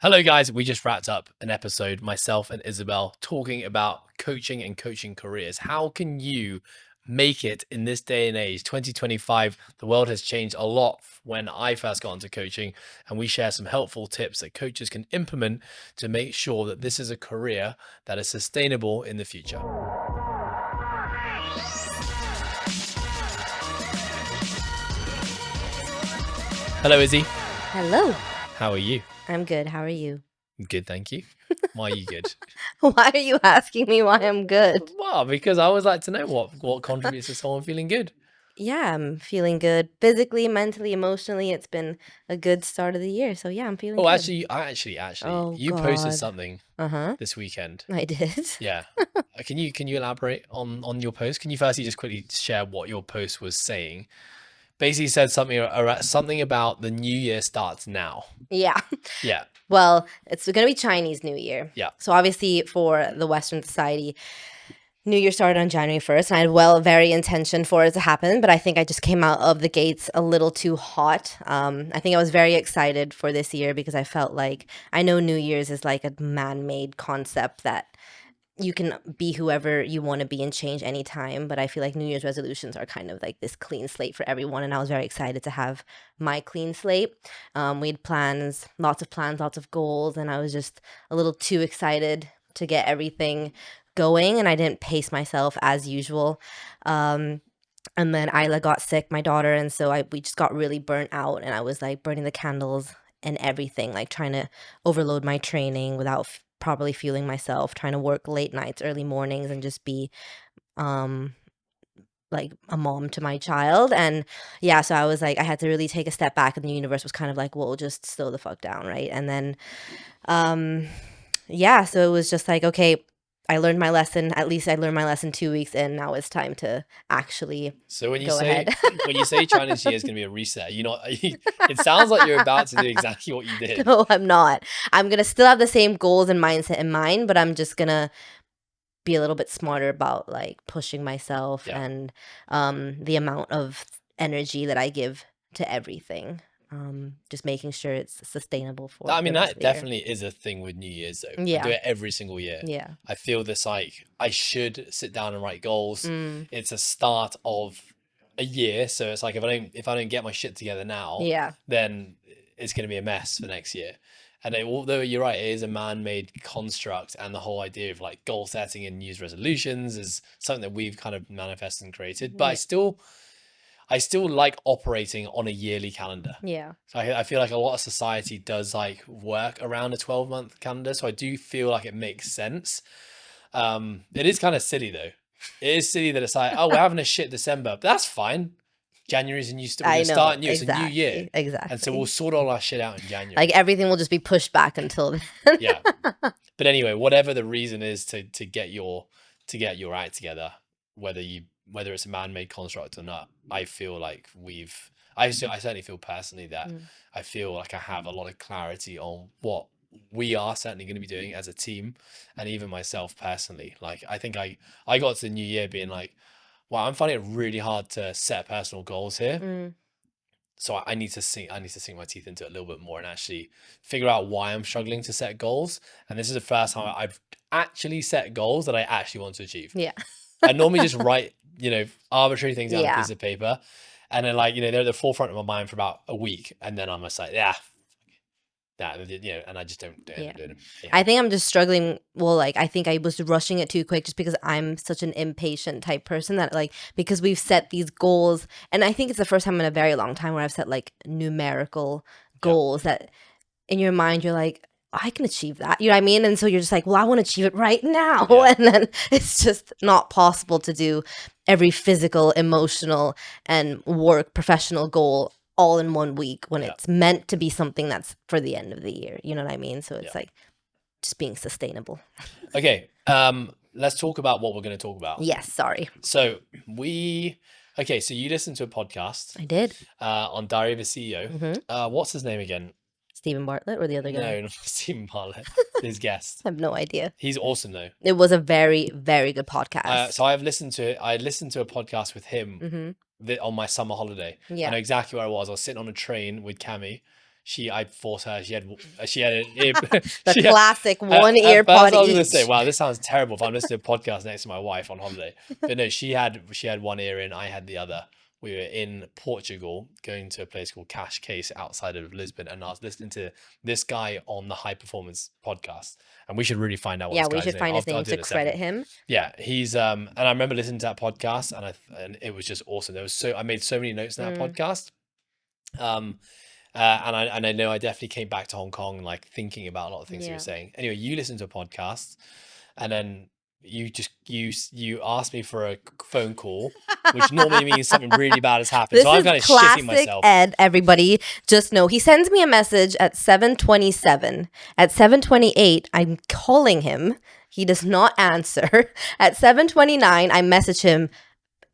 Hello, guys. We just wrapped up an episode, myself and Isabel, talking about coaching and coaching careers. How can you make it in this day and age, 2025? The world has changed a lot when I first got into coaching, and we share some helpful tips that coaches can implement to make sure that this is a career that is sustainable in the future. Hello, Izzy. Hello. How are you? I'm good. How are you? Good, thank you. Why are you good? Why are you asking me why I'm good? Well, because I always like to know what contributes to someone feeling good. Yeah, I'm feeling good. Physically, mentally, emotionally, it's been a good start of the year. So yeah, I'm feeling Oh, good. actually, Oh you posted God. something Uh-huh. this weekend. I did. Yeah. Can you elaborate on your post? Can you firstly just quickly share what your post was saying? Basically said something about the new year starts now. Yeah. Yeah. Well, it's going to be Chinese New Year. Yeah. So obviously for the Western society, New Year started on January 1st, and I had very intention for it to happen, but I think I just came out of the gates a little too hot. I think I was very excited for this year because I felt like I know New Year's is like a man-made concept that you can be whoever you want to be and change anytime, but I feel like New Year's resolutions are kind of like this clean slate for everyone, and I was very excited to have my clean slate. We had plans, lots of goals, and I was just a little too excited to get everything going, and I didn't pace myself as usual. And then Isla got sick, my daughter, and so we just got really burnt out, and I was like burning the candles and everything, like trying to overload my training without properly fueling myself, trying to work late nights, early mornings, and just be um like a mom to my child. And yeah, so I was like, I had to really take a step back, and the universe was kind of like, well, just slow the fuck down, right? And then yeah, so it was just like, okay, I learned my lesson. At least I learned my lesson 2 weeks in. Now it's time to actually So when you go say ahead. when you say Chinese New Year is going to be a reset, it sounds like you're about to do exactly what you did. No, I'm not. I'm gonna still have the same goals and mindset in mind, but I'm just gonna be a little bit smarter about like pushing myself Yeah. and the amount of energy that I give to everything. Just making sure it's sustainable for I mean, the rest that of the year. definitely is a thing with New Year's, though. I do Yeah. it every single year. Yeah. I feel this like I should sit down and write goals. Mm. It's a start of a year, so it's like if I don't get my shit together now, Yeah. then it's going to be a mess for next year. And although you're right, it is a man-made construct, and the whole idea of like goal setting and New Year's resolutions is something that we've kind of manifested and created. But I still like operating on a yearly calendar. Yeah. So I feel like a lot of society does like work around a 12-month calendar. So I do feel like it makes sense. It is kind of silly though. It is silly that it's like, oh, we're having a shit December, but that's fine. January's a new we're I gonna know. start new. It's a new year. Exactly. And so we'll sort all our shit out in January. Like everything will just be pushed back until then. Yeah. But anyway, whatever the reason is to get your act together, whether it's a man-made construct or not, I feel like I certainly feel personally that I feel like I have a lot of clarity on what we are certainly going to be doing as a team, and even myself personally. Like I think I got to the new year being like, wow, I'm finding it really hard to set personal goals here. So I need to sink my teeth into it a little bit more and actually figure out why I'm struggling to set goals. And this is the first time I've actually set goals that I actually want to achieve. Yeah. I normally just write, arbitrary things down on a Yeah. piece of paper, and then they're at the forefront of my mind for about a week, and then I'm just like, yeah, that, and I just don't do it. Yeah. I think I'm just struggling. Well, like I think I was rushing it too quick just because I'm such an impatient type person that like because we've set these goals, and I think it's the first time in a very long time where I've set like numerical goals that in your mind you're like, I can achieve that. You know what I mean? And so you're just like, well, I want to achieve it right now. Yeah. And then it's just not possible to do every physical, emotional, and work professional goal all in 1 week when it's meant to be something that's for the end of the year. You know what I mean? So it's like just being sustainable. Okay. Let's talk about what we're going to talk about. Yes. Sorry. So so you listened to a podcast. I did. On Diary of a CEO. What's his name again? Stephen Bartlett or the other guy? No, not Stephen Bartlett. His guest. I have no idea. He's awesome though. It was a very, very good podcast. So I listened to a podcast with him on my summer holiday. Yeah. I know exactly where I was. I was sitting on a train with Cami, I forced her. She had an ear. The she classic at one-ear first pod I was gonna say, each. wow, this sounds terrible if I'm listening to a podcast next to my wife on holiday. But no, she had one ear in, I had the other. We were in Portugal going to a place called Cash Case outside of Lisbon, and I was listening to this guy on the High Performance podcast. And we should really find out what Yeah, this we guy's should name. find his I'll name do it to in a credit second. him. Yeah, he's and I remember listening to that podcast, and it was just awesome. I made so many notes in that podcast. And I know I definitely came back to Hong Kong like thinking about a lot of things you were saying. Anyway, you listened to a podcast, and then you asked me for a phone call, which normally means something really bad has happened. This So I'm is kind of shitting classic myself. Ed, everybody. Just know he sends me a message at 7:27. At 7:28, I'm calling him. He does not answer. At 7:29, I message him,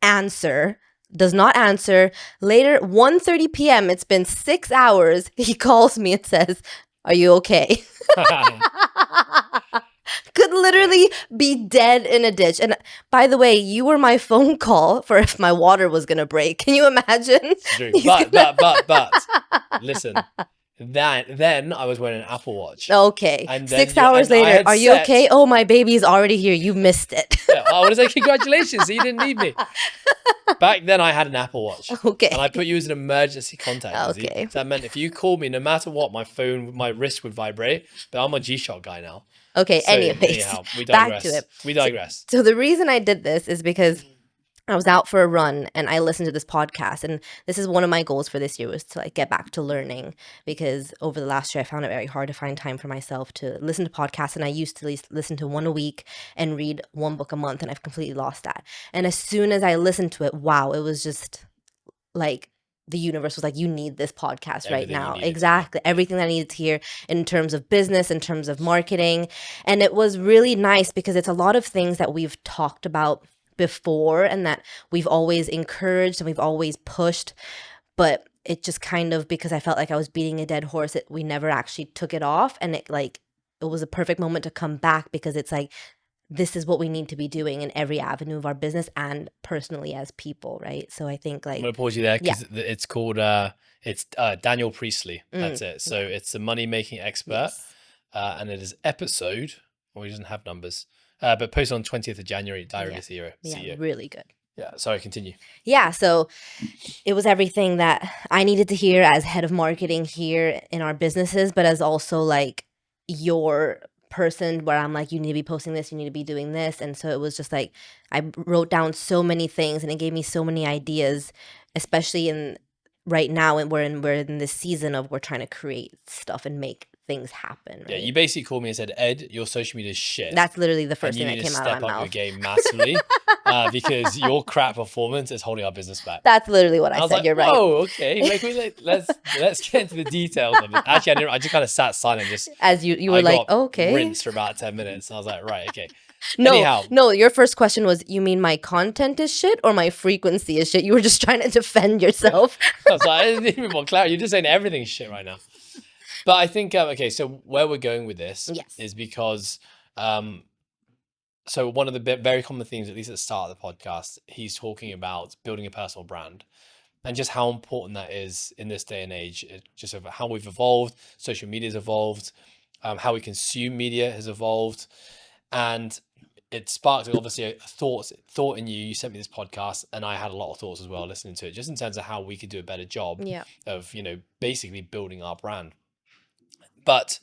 answer. Does not answer. Later, 1:30 p.m., it's been 6 hours. He calls me and says, "Are you okay?" Could literally be dead in a ditch. And by the way, you were my phone call for if my water was gonna break. Can you imagine? True. But listen, then I was wearing an Apple Watch. Okay. And 6 then hours and I later, had are you set- okay? Oh, my baby's already here. You missed it. Yeah, I want to say congratulations. You didn't need me. Back then, I had an Apple Watch. Okay. And I put you as an emergency contact. Izzy. Okay. So that meant if you called me, no matter what, my wrist would vibrate. But I'm a G-Shock guy now. Okay. So, anyways, anyhow, we digress. back to it. We digress. So the reason I did this is because I was out for a run and I listened to this podcast, and this is one of my goals for this year, was to like get back to learning, because over the last year I found it very hard to find time for myself to listen to podcasts, and I used to listen to one a week and read one book a month, and I've completely lost that. And as soon as I listened to it, wow, it was just like the universe was like, you need this podcast right Everything you now. needed to Exactly. Everything that I needed to hear in terms of business, in terms of marketing. And it was really nice because it's a lot of things that we've talked about before and that we've always encouraged and we've always pushed. But it just kind of, because I felt like I was beating a dead horse, we never actually took it off. And it was a perfect moment to come back, because it's like, this is what we need to be doing in every avenue of our business and personally as people, right? So I think I'm going to pause you there because it's called, Daniel Priestley. That's it. So it's the money-making expert. Yes. And it is episode, well, he doesn't have numbers, but posted on 20th of January, Diary of a CEO. Yeah, really good. Yeah, sorry, continue. Yeah, so it was everything that I needed to hear as head of marketing here in our businesses, but as also like your person where I'm like, you need to be posting this, you need to be doing this. And so it was just like, I wrote down so many things and it gave me so many ideas, especially right now, and we're in this season of we're trying to create stuff and make things happen. Right? Yeah, you basically called me and said, Ed, your social media is shit. That's literally the first and thing that came out of my mouth. You need to step up your game massively because your crap performance is holding our business back. That's literally what I said. Like, you're right. Oh, okay. Let's get into the details of it. Actually, I didn't. I just kind of sat silent, just as you were like, okay, rinsed for about 10 minutes. And I was like, right, okay. No, Anyhow. no. Your first question was, you mean my content is shit or my frequency is shit? You were just trying to defend yourself. I was like, I didn't even want clarity. You're just saying everything's shit right now. But I think okay. So where we're going with this is because so one of the very common themes, at least at the start of the podcast, he's talking about building a personal brand and just how important that is in this day and age. Just of how we've evolved, social media's evolved, how we consume media has evolved, and it sparked obviously a thought in you. You sent me this podcast, and I had a lot of thoughts as well listening to it, just in terms of how we could do a better job of basically building our brand. But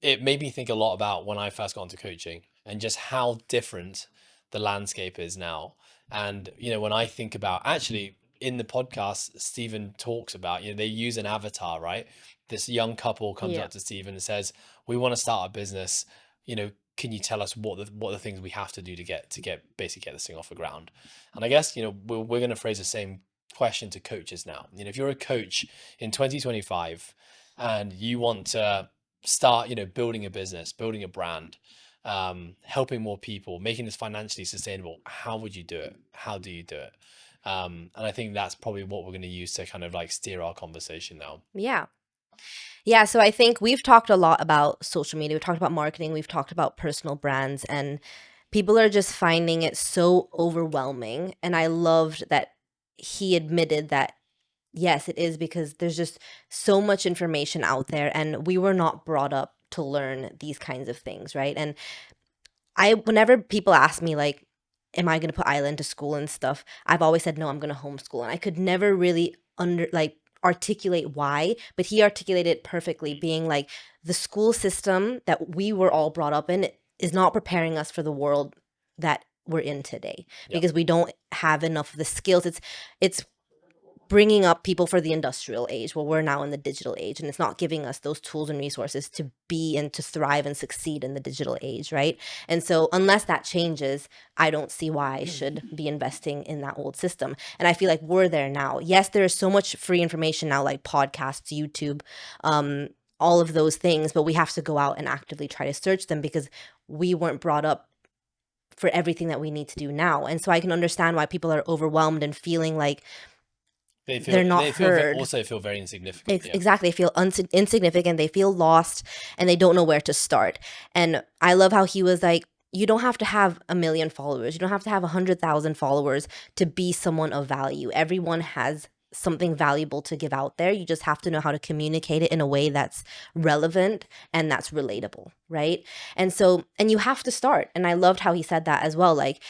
it made me think a lot about when I first got into coaching and just how different the landscape is now. And, when I think about, actually in the podcast, Stephen talks about, they use an avatar, right? This young couple comes up to Stephen and says, we want to start a business, can you tell us what the things we have to do to get this thing off the ground? And I guess, we're going to phrase the same question to coaches now. If you're a coach in 2025 and you want to start, building a business, building a brand, helping more people, making this financially sustainable, how would you do it? How do you do it? And I think that's probably what we're going to use to kind of like steer our conversation now. Yeah, so I think we've talked a lot about social media. We've talked about marketing. We've talked about personal brands, and people are just finding it so overwhelming. And I loved that he admitted that yes, it is, because there's just so much information out there, and we were not brought up to learn these kinds of things, right? And whenever people ask me, like, am I going to put Isla into school and stuff, I've always said, no, I'm going to homeschool. And I could never really articulate why, but he articulated it perfectly, being like, the school system that we were all brought up in is not preparing us for the world that we're in today, Yeah. because we don't have enough of the skills. It's bringing up people for the industrial age. Well, we're now in the digital age, and it's not giving us those tools and resources to be and to thrive and succeed in the digital age, right? And so unless that changes, I don't see why I should be investing in that old system. And I feel like we're there now. Yes, there is so much free information now, like podcasts, YouTube, all of those things, but we have to go out and actively try to search them, because we weren't brought up for everything that we need to do now. And so I can understand why people are overwhelmed and feeling like they're not heard. Also feel very insignificant. Yeah. Exactly. They feel insignificant. They feel lost, and they don't know where to start. And I love how he was like, you don't have to have 1 million followers. You don't have to have 100,000 followers to be someone of value. Everyone has something valuable to give out there. You just have to know how to communicate it in a way that's relevant and that's relatable, right? And so, and you have to start. And I loved how he said that as well. Like,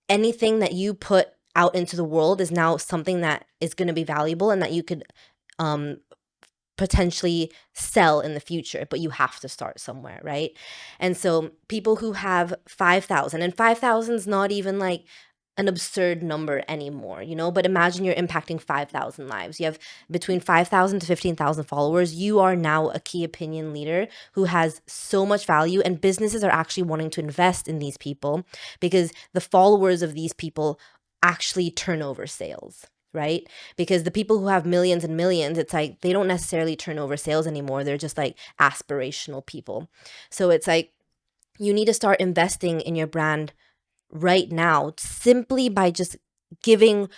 anything that you put out into the world is now something that is going to be valuable and that you could um, potentially sell in the future, but you have to start somewhere, right? And so people who have 5,000, and 5,000 is not even like an absurd number anymore, you know, but imagine you're impacting 5,000 lives. You have between 5,000 to 15,000 followers. You are now a key opinion leader who has so much value, and businesses are actually wanting to invest in these people because the followers of these people actually turn over sales, right? Because the people who have millions and millions, it's like they don't necessarily turn over sales anymore. They're just like aspirational people. So it's like you need to start investing in your brand right now, simply by just giving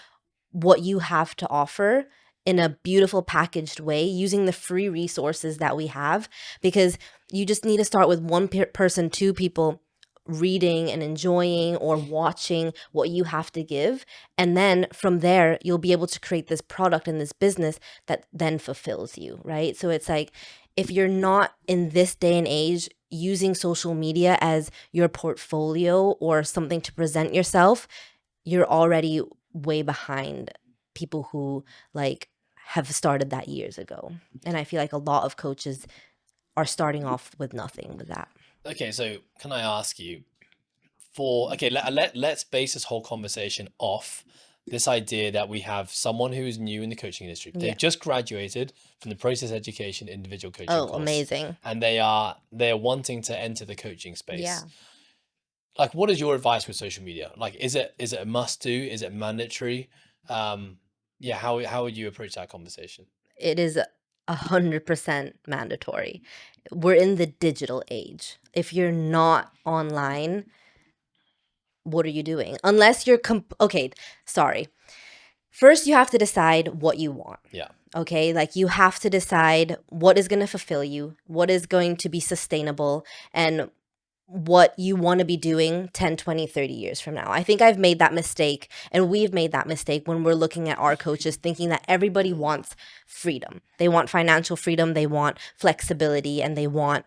what you have to offer in a beautiful packaged way, using the free resources that we have, because you just need to start with one person, two people reading and enjoying or watching what you have to give. And then from there, you'll be able to create this product and this business that then fulfills you, right? So it's like, if you're not in this day and age using social media as your portfolio or something to present yourself, you're already way behind people who like have started that years ago. And I feel like a lot of coaches are starting off with nothing with that. Okay, so can I ask you let's base this whole conversation off this idea that we have someone who is new in the coaching industry. They've just graduated from the Process Education individual coaching Oh, course. amazing. And they're wanting to enter the coaching space. Yeah. Like, what is your advice with social media? Like, is it a must do? Is it mandatory? Yeah, how would you approach that conversation? It is 100% mandatory. We're in the digital age. If you're not online, what are you doing? Unless you're okay, sorry. First, you have to decide what you want. Yeah. Okay, like you have to decide what is going to fulfill you, what is going to be sustainable, and what you want to be doing 10, 20, 30 years from now. I think I've made that mistake, and we've made that mistake when we're looking at our coaches, thinking that everybody wants freedom. They want financial freedom, they want flexibility, and they want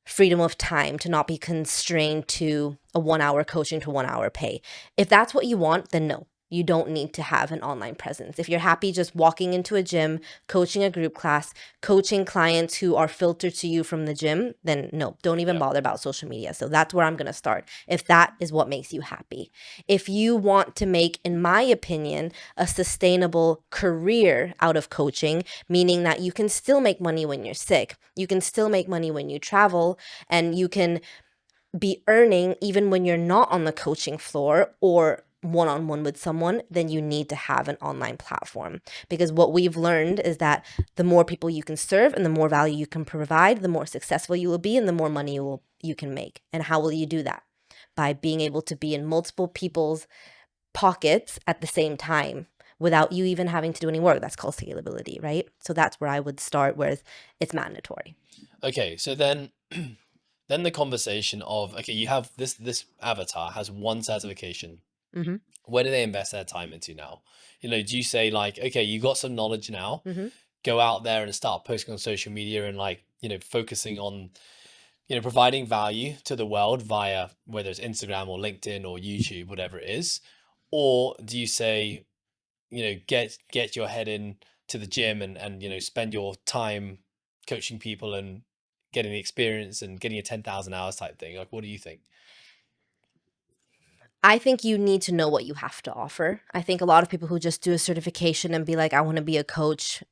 freedom of time to not be constrained to a 1 hour coaching to 1 hour pay. If that's what you want, then no. You don't need to have an online presence. If you're happy just walking into a gym, coaching a group class, coaching clients who are filtered to you from the gym, then no, don't even bother about social media. So that's where I'm going to start, if that is what makes you happy. If you want to make, in my opinion, a sustainable career out of coaching, meaning that you can still make money when you're sick, you can still make money when you travel, and you can be earning even when you're not on the coaching floor or one-on-one with someone, then you need to have an online platform. Because what we've learned is that the more people you can serve and the more value you can provide, the more successful you will be and the more money you can make. And how will you do that? By being able to be in multiple people's pockets at the same time without you even having to do any work. That's called scalability, right? So that's where I would start, where it's mandatory. Okay, so then then the conversation of, okay, you have this avatar has one certification Mm-hmm. Where do they invest their time into now? Do you say like, okay, you got some knowledge now, Mm-hmm. go out there and start posting on social media and like, focusing on, providing value to the world via whether it's Instagram or LinkedIn or YouTube, whatever it is? Or do you say, get your head in to the gym and spend your time coaching people and getting the experience and getting a 10,000 hours type thing? Like, what do you think? I think you need to know what you have to offer. I think a lot of people who just do a certification and be like, I want to be a coach,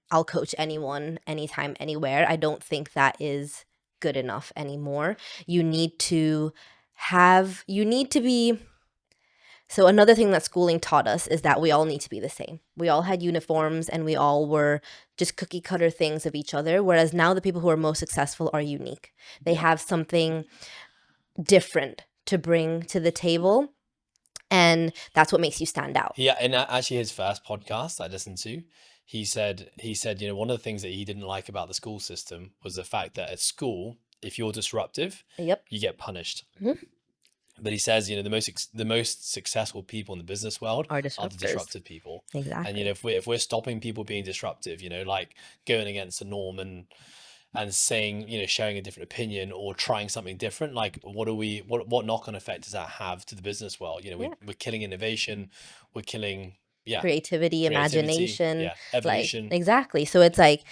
I'll coach anyone, anytime, anywhere. I don't think that is good enough anymore. You need to you need to be. So, another thing that schooling taught us is that we all need to be the same. We all had uniforms and we all were just cookie cutter things of each other. Whereas now the people who are most successful are unique, they Yeah. have something different to bring to the table. And that's what makes you stand out. Yeah, and actually his first podcast I listened to, he said, one of the things that he didn't like about the school system was the fact that at school, if you're disruptive, Yep. you get punished. Mhm. But he says, the most successful people in the business world Are are the disruptors. disruptive people. And Exactly. if we're stopping people being disruptive, like going against the norm and saying, sharing a different opinion or trying something different, like what knock-on effect does that have to the business world? Yeah. We're killing innovation, we're killing, yeah, Creativity, creativity, imagination, yeah, like, evolution. exactly. So it's like,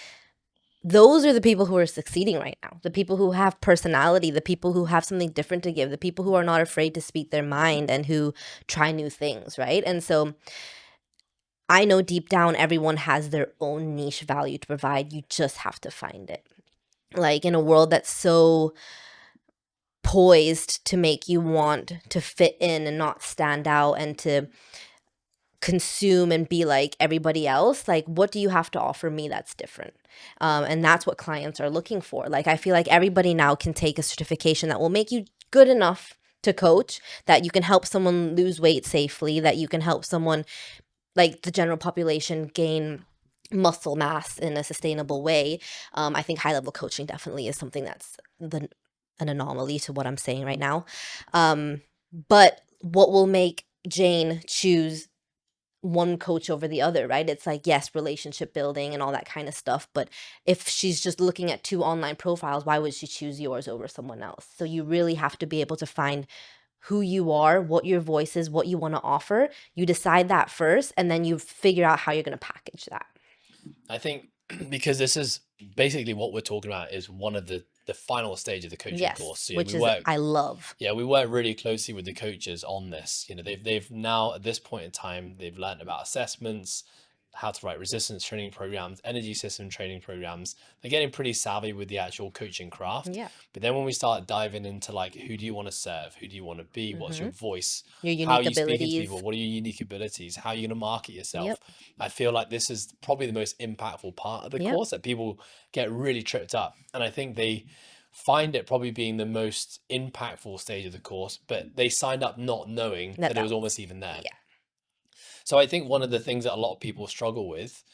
those are the people who are succeeding right now. The people who have personality, the people who have something different to give, the people who are not afraid to speak their mind and who try new things, right? And so I know deep down everyone has their own niche value to provide. You just have to find it. Like, in a world that's so poised to make you want to fit in and not stand out and to consume and be like everybody else, like, what do you have to offer me that's different? And that's what clients are looking for. Like, I feel like everybody now can take a certification that will make you good enough to coach, that you can help someone lose weight safely, that you can help someone, like the general population, gain muscle mass in a sustainable way. I think high level coaching definitely is something that's an anomaly to what I'm saying right now. But what will make Jane choose one coach over the other, right? It's like, yes, relationship building and all that kind of stuff. But if she's just looking at two online profiles, why would she choose yours over someone else? So you really have to be able to find who you are, what your voice is, what you want to offer. You decide that first, and then you figure out how you're going to package that. I think because this is basically what we're talking about is one of the final stage of the coaching Yes, course. So, which is I love. yeah, we work really closely with the coaches on this. They've now at this point in time, they've learned about assessments, how to write resistance training programs, energy system training programs. They're getting pretty savvy with the actual coaching craft. Yeah. But then when we start diving into like, who do you want to serve? Who do you want to be? What's Hmm. your voice? Your How are unique you speaking to people? abilities. What are your unique abilities? How are you going to market yourself? Yep. I feel like this is probably the most impactful part of the Yep. course that people get really tripped up. And I think they find it probably being the most impactful stage of the course, but they signed up not knowing That that it that was was. almost even there. Yeah. So I think one of the things that a lot of people struggle with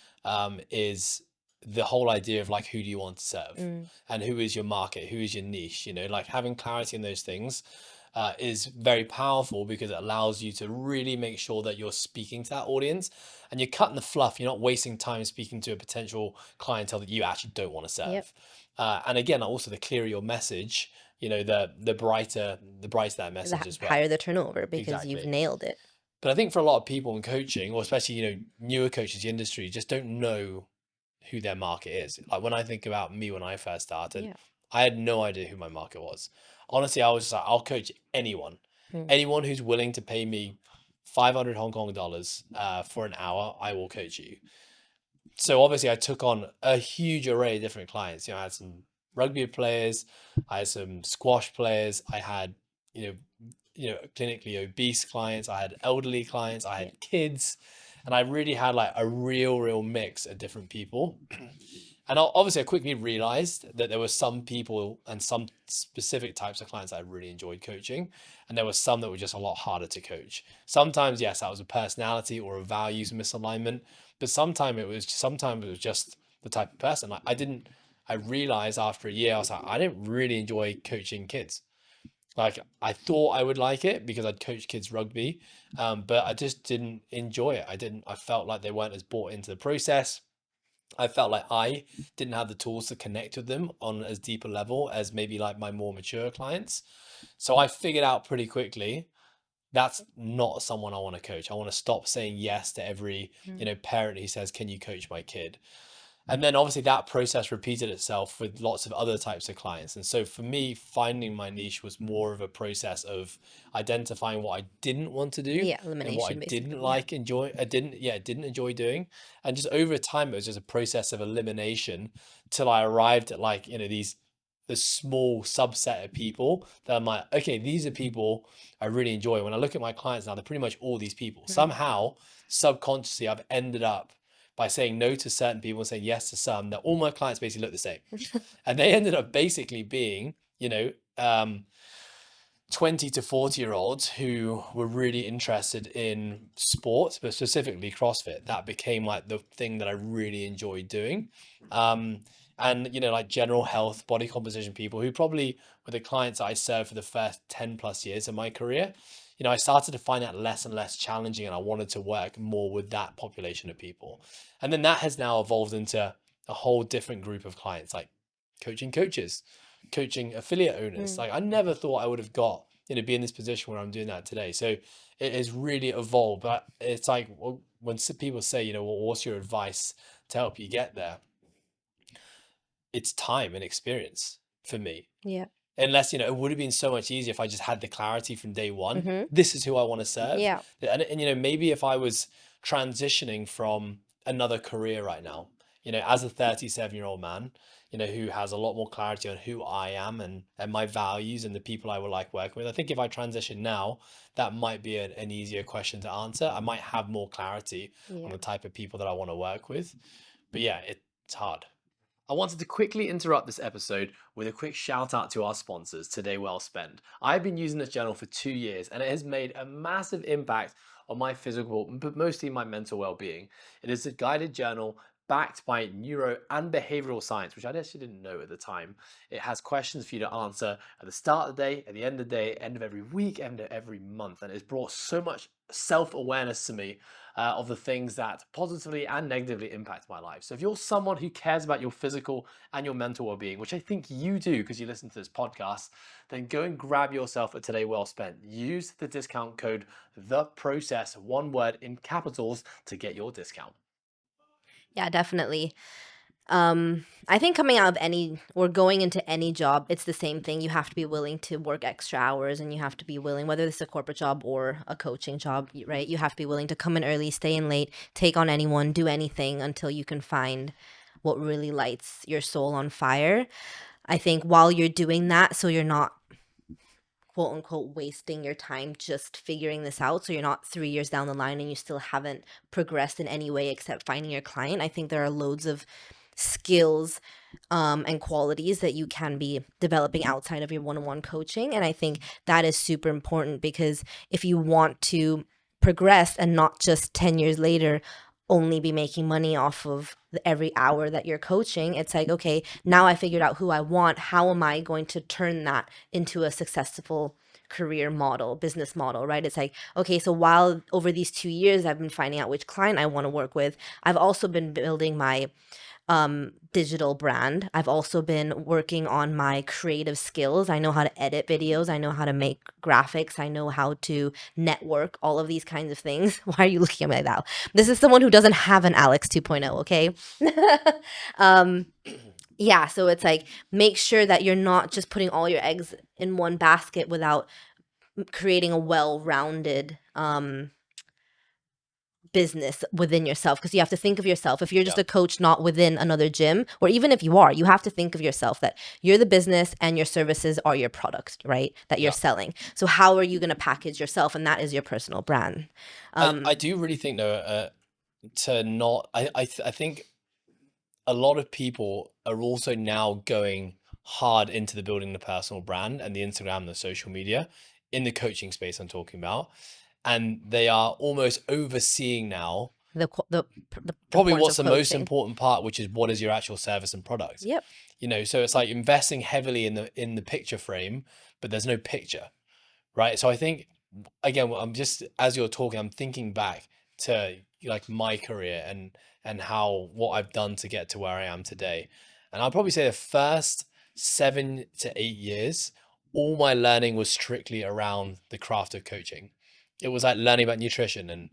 is the whole idea of like, who do you want to serve, Mm. and who is your market, who is your niche? Like having clarity in those things is very powerful because it allows you to really make sure that you're speaking to that audience and you're cutting the fluff. You're not wasting time speaking to a potential clientele that you actually don't want to Yep. serve. And again, also the clearer your message, the brighter that The message as well. higher the turnover because you've Exactly. nailed it. But I think for a lot of people in coaching, or especially, newer coaches in the industry, just don't know who their market is. Like when I think about me when I first started, Yeah. I had no idea who my market was. Honestly, I was just like, I'll coach anyone. Mm. Anyone who's willing to pay me 500 Hong Kong dollars for an hour, I will coach you. So obviously I took on a huge array of different clients. I had some rugby players, I had some squash players, I had, you know, clinically obese clients, I had elderly clients, I Yeah. had kids, and I really had like a real mix of different people. And obviously, I quickly realized that there were some people and some specific types of clients I really enjoyed coaching, and there were some that were just a lot harder to coach. Sometimes, yes, that was a personality or a values misalignment, but sometimes it was just the type of person. Like I realized after a year, I was like, I didn't really enjoy coaching kids. Like I thought I would like it because I'd coached kids rugby, but I just didn't enjoy it. I didn't. I felt like they weren't as bought into the process. I felt like I didn't have the tools to connect with them on as deep a level as maybe like my more mature clients. So I figured out pretty quickly that's not someone I want to coach. I want to stop saying yes to every, Mm. parent who says, "Can you coach my kid?" And then obviously that process repeated itself with lots of other types of clients. And so for me, finding my niche was more of a process of identifying what I didn't want to do Yeah, and what I elimination didn't basically. like enjoy. I didn't enjoy doing. And just over time, it was just a process of elimination till I arrived at like, these the small subset of people that I'm like, okay, these are people I really enjoy. When I look at my clients now, they're pretty much all these people. Mm. Somehow, subconsciously, I've ended up by saying no to certain people and saying yes to some, that all my clients basically look the same. And they ended up basically being, 20 to 40 year olds who were really interested in sports, but specifically CrossFit. That became like the thing that I really enjoyed doing. Um, and, like general health, body composition people who probably were the clients I served for the first 10 plus years of my career. I started to find that less and less challenging, and I wanted to work more with that population of people. And then that has now evolved into a whole different group of clients, like coaching coaches, coaching affiliate owners. Mm. Like I never thought I would have got, be in this position where I'm doing that today. So it has really evolved. But it's like, well, when people say, well, what's your advice to help you get there? It's time and experience for me. Yeah. Unless, it would have been so much easier if I just had the clarity from day one. Mm-hmm. This is who I want to serve. Yeah. And maybe if I was transitioning from another career right now, as a 37-year-old man, who has a lot more clarity on who I am and my values and the people I would like working with. I think if I transition now, that might be an easier question to answer. I might have more clarity on Yeah. the type of people that I want to work with. But yeah, it's hard. I wanted to quickly interrupt this episode with a quick shout out to our sponsors, Today Well Spent. I've been using this journal for 2 years and it has made a massive impact on my physical, but mostly my mental well being. It is a guided journal backed by neuro and behavioral science, which I actually didn't know at the time. It has questions for you to answer at the start of the day, at the end of the day, end of every week, end of every month. And it's brought so much self awareness to me of the things that positively and negatively impact my life. So if you're someone who cares about your physical and your mental well-being, which I think you do because you listen to this podcast, then go and grab yourself a Today Well Spent. Use the discount code THEPROCESS, one word in capitals, to get your discount. Yeah, definitely. I think coming out of any or going into any job, it's the same thing. You have to be willing to work extra hours and you have to be willing, whether this is a corporate job or a coaching job, right? You have to be willing to come in early, stay in late, take on anyone, do anything until you can find what really lights your soul on fire. I think while you're doing that, so you're not quote unquote wasting your time just figuring this out. So you're not 3 years down the line and you still haven't progressed in any way except finding your client. I think there are loads of skills and qualities that you can be developing outside of your one-on-one coaching. And I think that is super important because if you want to progress and not just 10 years later only be making money off of every hour that you're coaching, it's like, okay, now I figured out who I want. How am I going to turn that into a successful career model, business model, right? It's like, okay, so while over these 2 years I've been finding out which client I want to work with, I've also been building my digital brand. I've also been working on my creative skills. I know how to edit videos. I know how to make graphics. I know how to network, all of these kinds of things. Why are you looking at me like that? This is someone who doesn't have an Alex 2.0, okay? um, yeah, so it's like make sure that you're not just putting all your eggs in one basket without creating a well-rounded business within yourself, because you have to think of yourself. If you're just Yeah. a coach not within another gym, or even if you are, you have to think of yourself that you're the business and your services are your products, right? That you're Yeah. selling. So how are you going to package yourself? And that is your personal brand. I do really think though, to not, I think a lot of people are also now going hard into the building the personal brand and the Instagram and the social media in the coaching space I'm talking about. And they are almost overseeing now the Probably importance what's of the most coaching. important part, which is what is your actual service and product. Yep. So it's like investing heavily in the picture frame, but there's no picture, right? So I think, again, I'm just, as you're talking, I'm thinking back to like my career and how what I've done to get to where I am today. And I'll probably say the first 7 to 8 years, all my learning was strictly around the craft of coaching. It was like learning about nutrition and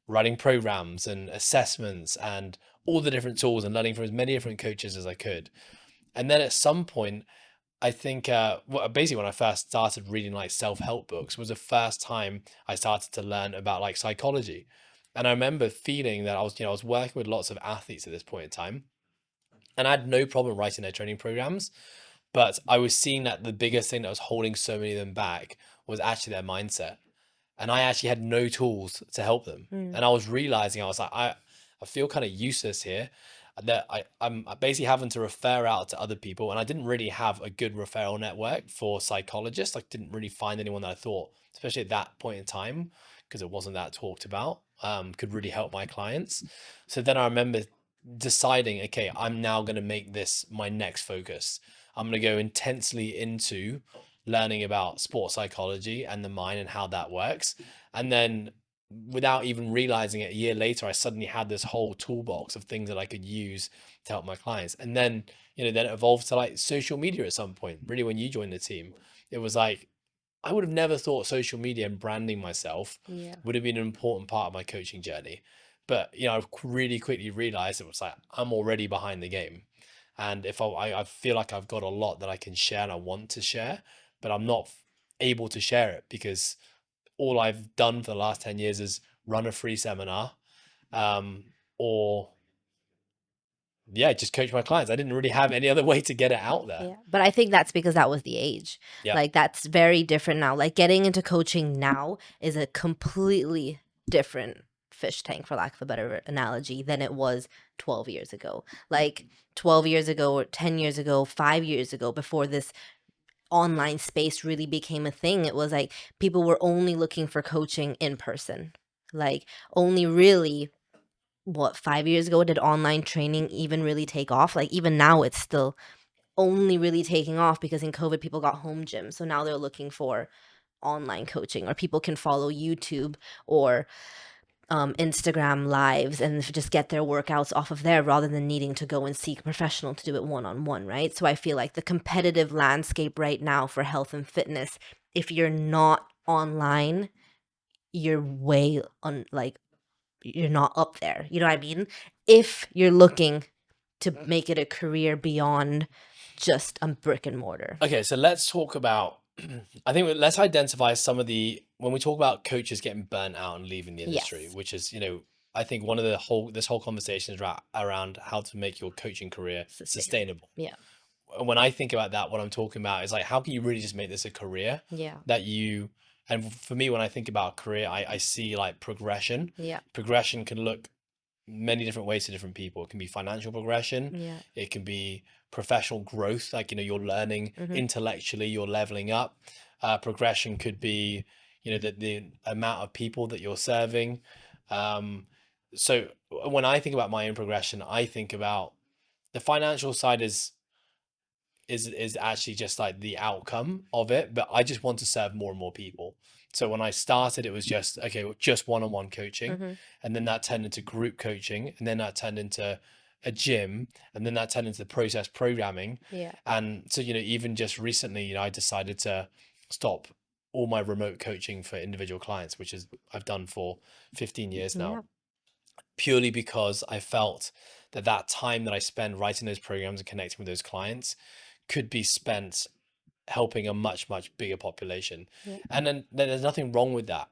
writing programs and assessments and all the different tools and learning from as many different coaches as I could. And then at some point, I think basically when I first started reading like self-help books was the first time I started to learn about like psychology. And I remember feeling that I was working with lots of athletes at this point in time, and I had no problem writing their training programs, but I was seeing that the biggest thing that was holding so many of them back was actually their mindset, and I actually had no tools to help them. Mm. And I was realizing, I was like, I feel kind of useless here. That I'm basically having to refer out to other people, and I didn't really have a good referral network for psychologists. I didn't really find anyone that I thought, especially at that point in time, because it wasn't that talked about, could really help my clients. So then I remember deciding, okay, I'm now going to make this my next focus. I'm going to go intensely into learning about sports psychology and the mind and how that works. And then without even realizing it, a year later, I suddenly had this whole toolbox of things that I could use to help my clients. And then, then it evolved to like social media at some point. Really, when you joined the team, it was like, I would have never thought social media and branding myself Yeah. would have been an important part of my coaching journey. But, I really quickly realized it was like, I'm already behind the game. And if I feel like I've got a lot that I can share and I want to share, but I'm not able to share it because all I've done for the last 10 years is run a free seminar, um, or yeah, just coach my clients. I didn't really have any other way to get it out there. Yeah. But I think that's because that was the age. Yeah. Like that's very different now. Like getting into coaching now is a completely different fish tank, for lack of a better analogy, than it was 12 years ago. Like 12 years ago or 10 years ago, 5 years ago, before this online space really became a thing, it was like people were only looking for coaching in person. Like only really, what, 5 years ago did online training even really take off? Like even now it's still only really taking off because in COVID people got home gyms. So now they're looking for online coaching, or people can follow YouTube or Instagram lives and just get their workouts off of there rather than needing to go and seek a professional to do it one-on-one, right? So I feel like the competitive landscape right now for health and fitness, if you're not online, you're way on, like, you're not up there. You know what I mean? If you're looking to make it a career beyond just a brick and mortar. Okay, so let's talk about, I think let's identify some of when we talk about coaches getting burnt out and leaving the industry, Yes. which is, I think one of this whole conversation is around how to make your coaching career sustainable. Yeah. When I think about that, what I'm talking about is like, how can you really just make this a career Yeah. and for me, when I think about career, I see like progression. Yeah. Progression can look many different ways to different people. It can be financial progression. Yeah. It can be professional growth, like, you're learning intellectually, you're leveling up. Progression could be, the amount of people that you're serving. So when I think about my own progression, I think about the financial side is actually just like the outcome of it, but I just want to serve more and more people. So when I started, it was just, okay, just one-on-one coaching, and then that turned into group coaching, and then that turned into a gym, and then that turned into process programming. Yeah. And so, even just recently, I decided to stop all my remote coaching for individual clients, which is I've done for 15 years now. Yeah. Purely because I felt that time that I spend writing those programs and connecting with those clients could be spent helping a much, much bigger population. Yeah. And then there's nothing wrong with that.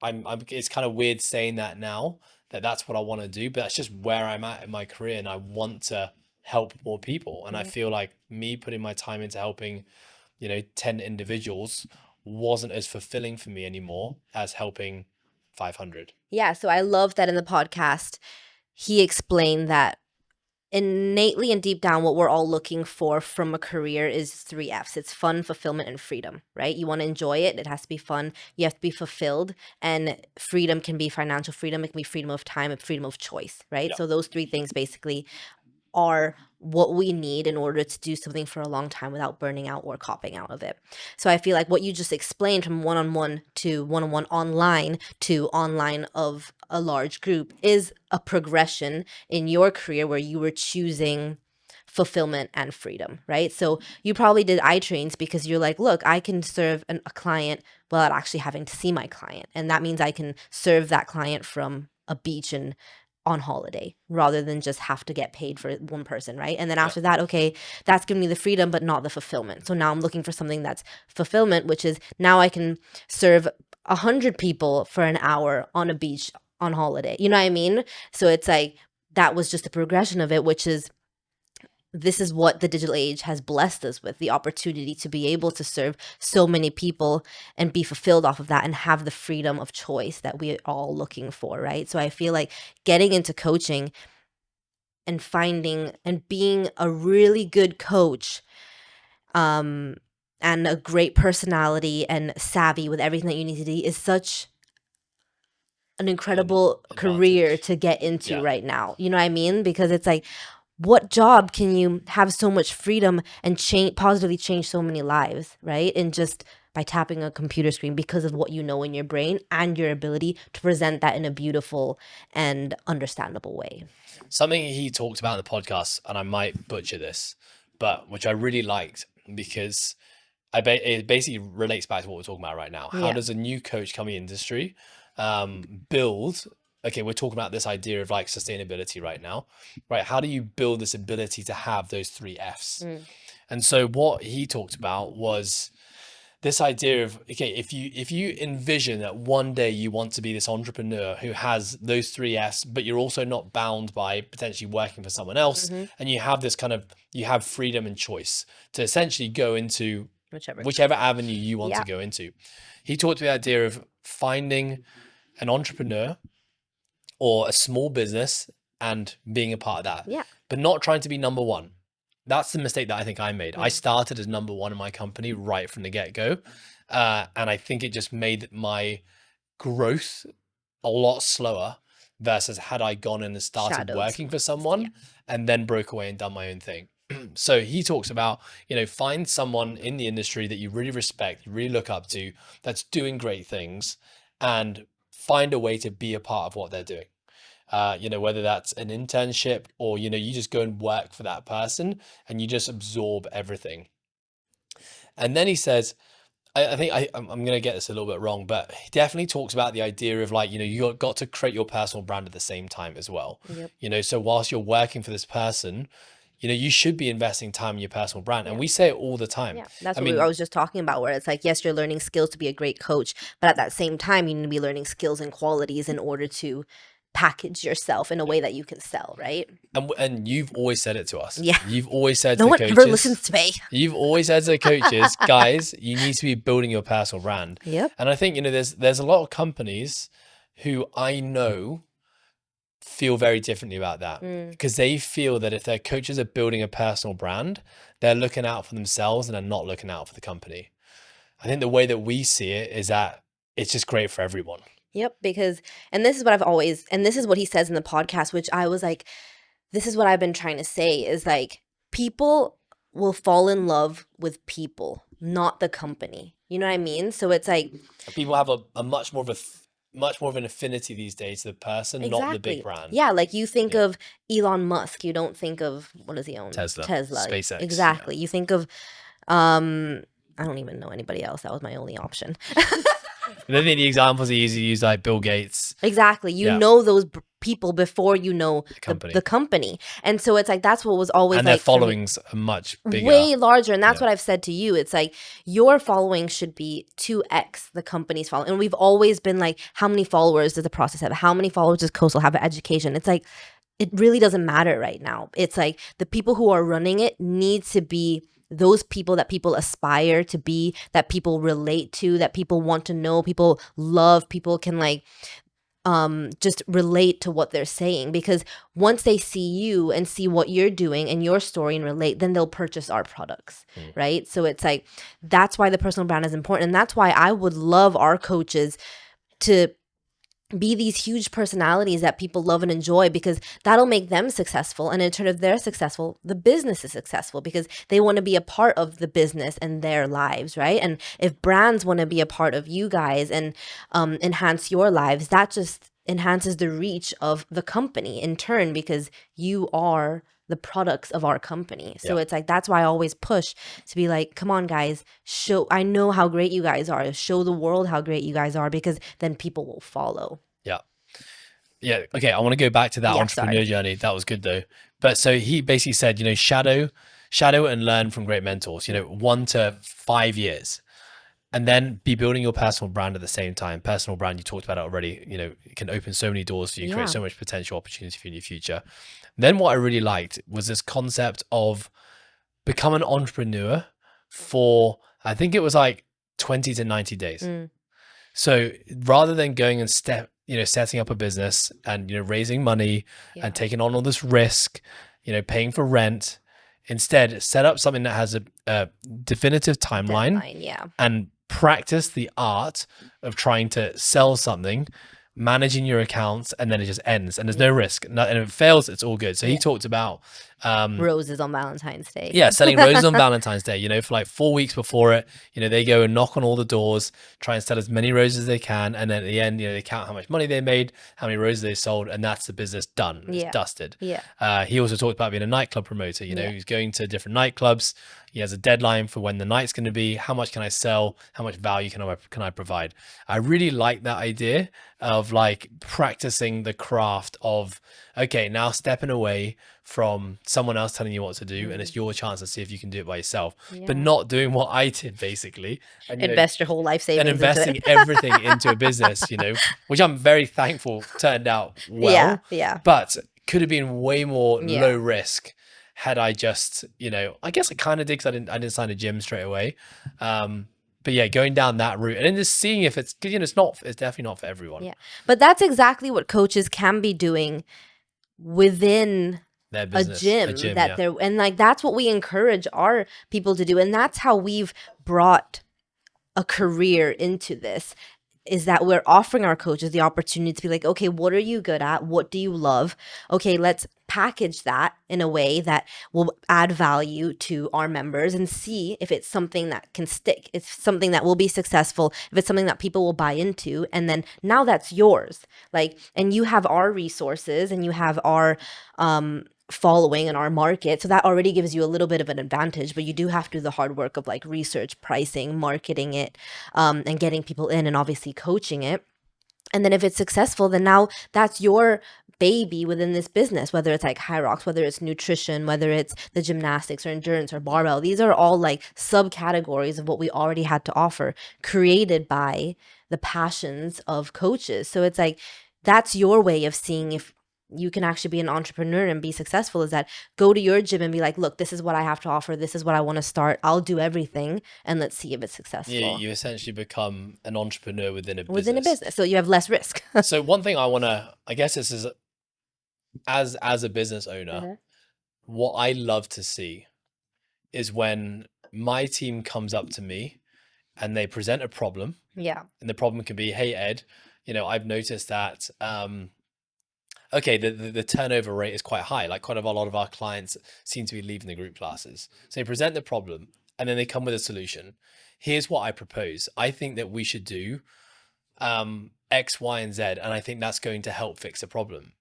It's kind of weird saying that now, that's what I want to do, but that's just where I'm at in my career, and I want to help more people. And I feel like me putting my time into helping, 10 individuals wasn't as fulfilling for me anymore as helping 500. Yeah. So I love that in the podcast, he explained that innately and deep down, what we're all looking for from a career is 3 F's. It's fun, fulfillment, and freedom, right? You want to enjoy it. It has to be fun. You have to be fulfilled. And freedom can be financial freedom. It can be freedom of time and freedom of choice, right? Yeah. So those 3 things basically are what we need in order to do something for a long time without burning out or copping out of it. So I feel like what you just explained, from one-on-one to one-on-one online to online of a large group, is a progression in your career where you were choosing fulfillment and freedom, right? So you probably did iTrains because you're like, look, I can serve a client without actually having to see my client. And that means I can serve that client from a beach and on holiday rather than just have to get paid for one person, right? And then after that, okay, that's giving me the freedom but not the fulfillment. So now I'm looking for something that's fulfillment, which is now I can serve 100 people for an hour on a beach on holiday. You know what I mean? So it's like that was just a progression of it, which is this is what the digital age has blessed us with, the opportunity to be able to serve so many people and be fulfilled off of that and have the freedom of choice that we're all looking for, right? So I feel like getting into coaching and finding and being a really good coach, and a great personality and savvy with everything that you need to do is such an incredible career advantage. to get into Yeah. right now. You know what I mean? Because it's like, what job can you have so much freedom and positively change so many lives, right? And just by tapping a computer screen because of what you know in your brain and your ability to present that in a beautiful and understandable way. Something he talked about in the podcast, and I might butcher this, but which I really liked because it basically relates back to what we're talking about right now. How Yeah. does a new coach coming in the industry build? Okay, we're talking about this idea of like sustainability right now, right? How do you build this ability to have those 3 F's? And so what he talked about was this idea of, okay, if you envision that one day you want to be this entrepreneur who has those 3 F's, but you're also not bound by potentially working for someone else, and you have this kind of, you have freedom and choice to essentially go into whichever avenue you want to go into. He talked about the idea of finding an entrepreneur or a small business and being a part of that, but not trying to be number one. That's the mistake that I think I made. I started as number one in my company right from the get-go. And I think it just made my growth a lot slower versus had I gone in and started working for someone and then broke away and done my own thing. So he talks about, find someone in the industry that you really respect, you really look up to, that's doing great things, and find a way to be a part of what they're doing. Whether that's an internship or, you just go and work for that person and you just absorb everything. And then he says, I think I'm going to get this a little bit wrong, but he definitely talks about the idea of like, you got to create your personal brand at the same time as well. So whilst you're working for this person, you should be investing time in your personal brand. And we say it all the time. Yeah, that's what I was just talking about, where it's like, yes, you're learning skills to be a great coach, but at that same time, you need to be learning skills and qualities in order to package yourself in a way that you can sell, right? And you've always said it to us. Yeah. You've always said no to one the coaches, ever listens to me. You've always said to the coaches, guys, you need to be building your personal brand. Yep. And I think, there's a lot of companies who I know feel very differently about that, because they feel that if their coaches are building a personal brand, they're looking out for themselves and they're not looking out for the company. I think the way that we see it is that it's just great for everyone. Yep, and this is what and this is what he says in the podcast, which I was like, this is what I've been trying to say, is like, people will fall in love with people, not the company. You know what I mean? So it's like, people have a much more of an affinity these days to the person, not the big brand. Yeah, like you think of Elon Musk, you don't think of, what does he own? Tesla. SpaceX. Exactly. You think of, I don't even know anybody else. That was my only option. And then the examples he use like Bill Gates. Exactly. You know those people before you know the company. And so it's like, that's what was always and their followings are much bigger. Way larger. And that's what I've said to you. It's like, your following should be 2x the company's following. And we've always been like, how many followers does ThePROCESS have? How many followers does Coastal have at education? It's like, it really doesn't matter right now. It's like, the people who are running it need to be those people that people aspire to be, that people relate to, that people want to know, people love, people can like just relate to what they're saying, because once they see you and see what you're doing and your story and relate, then they'll purchase our products, right? So it's like, that's why the personal brand is important. And that's why I would love our coaches to be these huge personalities that people love and enjoy, because that'll make them successful. And in turn, if they're successful, the business is successful because they want to be a part of the business and their lives, right? And if brands want to be a part of you guys and enhance your lives, that just enhances the reach of the company in turn, because you are the products of our company. So it's like, that's why I always push to be like, come on guys, I know how great you guys are, show the world how great you guys are, because then people will follow. Yeah. Okay. I want to go back to that entrepreneur journey. That was good though. But so he basically said, shadow and learn from great mentors, 1 to 5 years, and then be building your personal brand at the same time. Personal brand, you talked about it already, it can open so many doors for you, create so much potential opportunity for you in your future. Then what I really liked was this concept of become an entrepreneur for, I think it was like 20 to 90 days. So rather than going and setting up a business and, raising money and taking on all this risk, paying for rent, instead set up something that has a definitive timeline and practice the art of trying to sell something, managing your accounts, and then it just ends and there's no risk. And if it fails, it's all good. So he talked about roses on Valentine's Day. Yeah, selling roses on Valentine's Day, for like 4 weeks before it, they go and knock on all the doors, try and sell as many roses as they can. And then at the end, they count how much money they made, how many roses they sold, and that's the business done. It's dusted. He also talked about being a nightclub promoter, he's going to different nightclubs. He has a deadline for when the night's going to be. How much can I sell? How much value can I provide? I really like that idea of like practicing the craft of, okay, now stepping away from someone else telling you what to do, and it's your chance to see if you can do it by yourself, but not doing what I did basically, and invest your whole life savings and investing everything into a business, which I'm very thankful turned out well. But could have been way more low risk had I just, I guess I kind of did, because I didn't sign a gym straight away. But yeah, going down that route and then just seeing if it's, because it's definitely not for everyone. Yeah, but that's exactly what coaches can be doing within their business, a gym that they're, and like that's what we encourage our people to do, and that's how we've brought a career into this, is that we're offering our coaches the opportunity to be like, okay, what are you good at? What do you love? Okay, let's package that in a way that will add value to our members and see if it's something that can stick. It's something that will be successful. If it's something that people will buy into, and then now that's yours. Like, and you have our resources and you have our, following in our market, so that already gives you a little bit of an advantage, but you do have to do the hard work of like research, pricing, marketing it, and getting people in, and obviously coaching it. And then if it's successful, then now that's your baby within this business, whether it's like High Rocks, whether it's nutrition, whether it's the gymnastics or endurance or barbell. These are all like subcategories of what we already had to offer, created by the passions of coaches. So it's like, that's your way of seeing if you can actually be an entrepreneur and be successful, is that go to your gym and be like, look, this is what I have to offer. This is what I want to start. I'll do everything, and let's see if it's successful. You essentially become an entrepreneur within a business. Within a business. So you have less risk. So one thing I guess this is, as a business owner, what I love to see is when my team comes up to me and they present a problem. Yeah. And the problem can be, hey, Ed, I've noticed that, okay, the turnover rate is quite high. Like quite a lot of our clients seem to be leaving the group classes. So they present the problem and then they come with a solution. Here's what I propose. I think that we should do X, Y, and Z. And I think that's going to help fix the problem.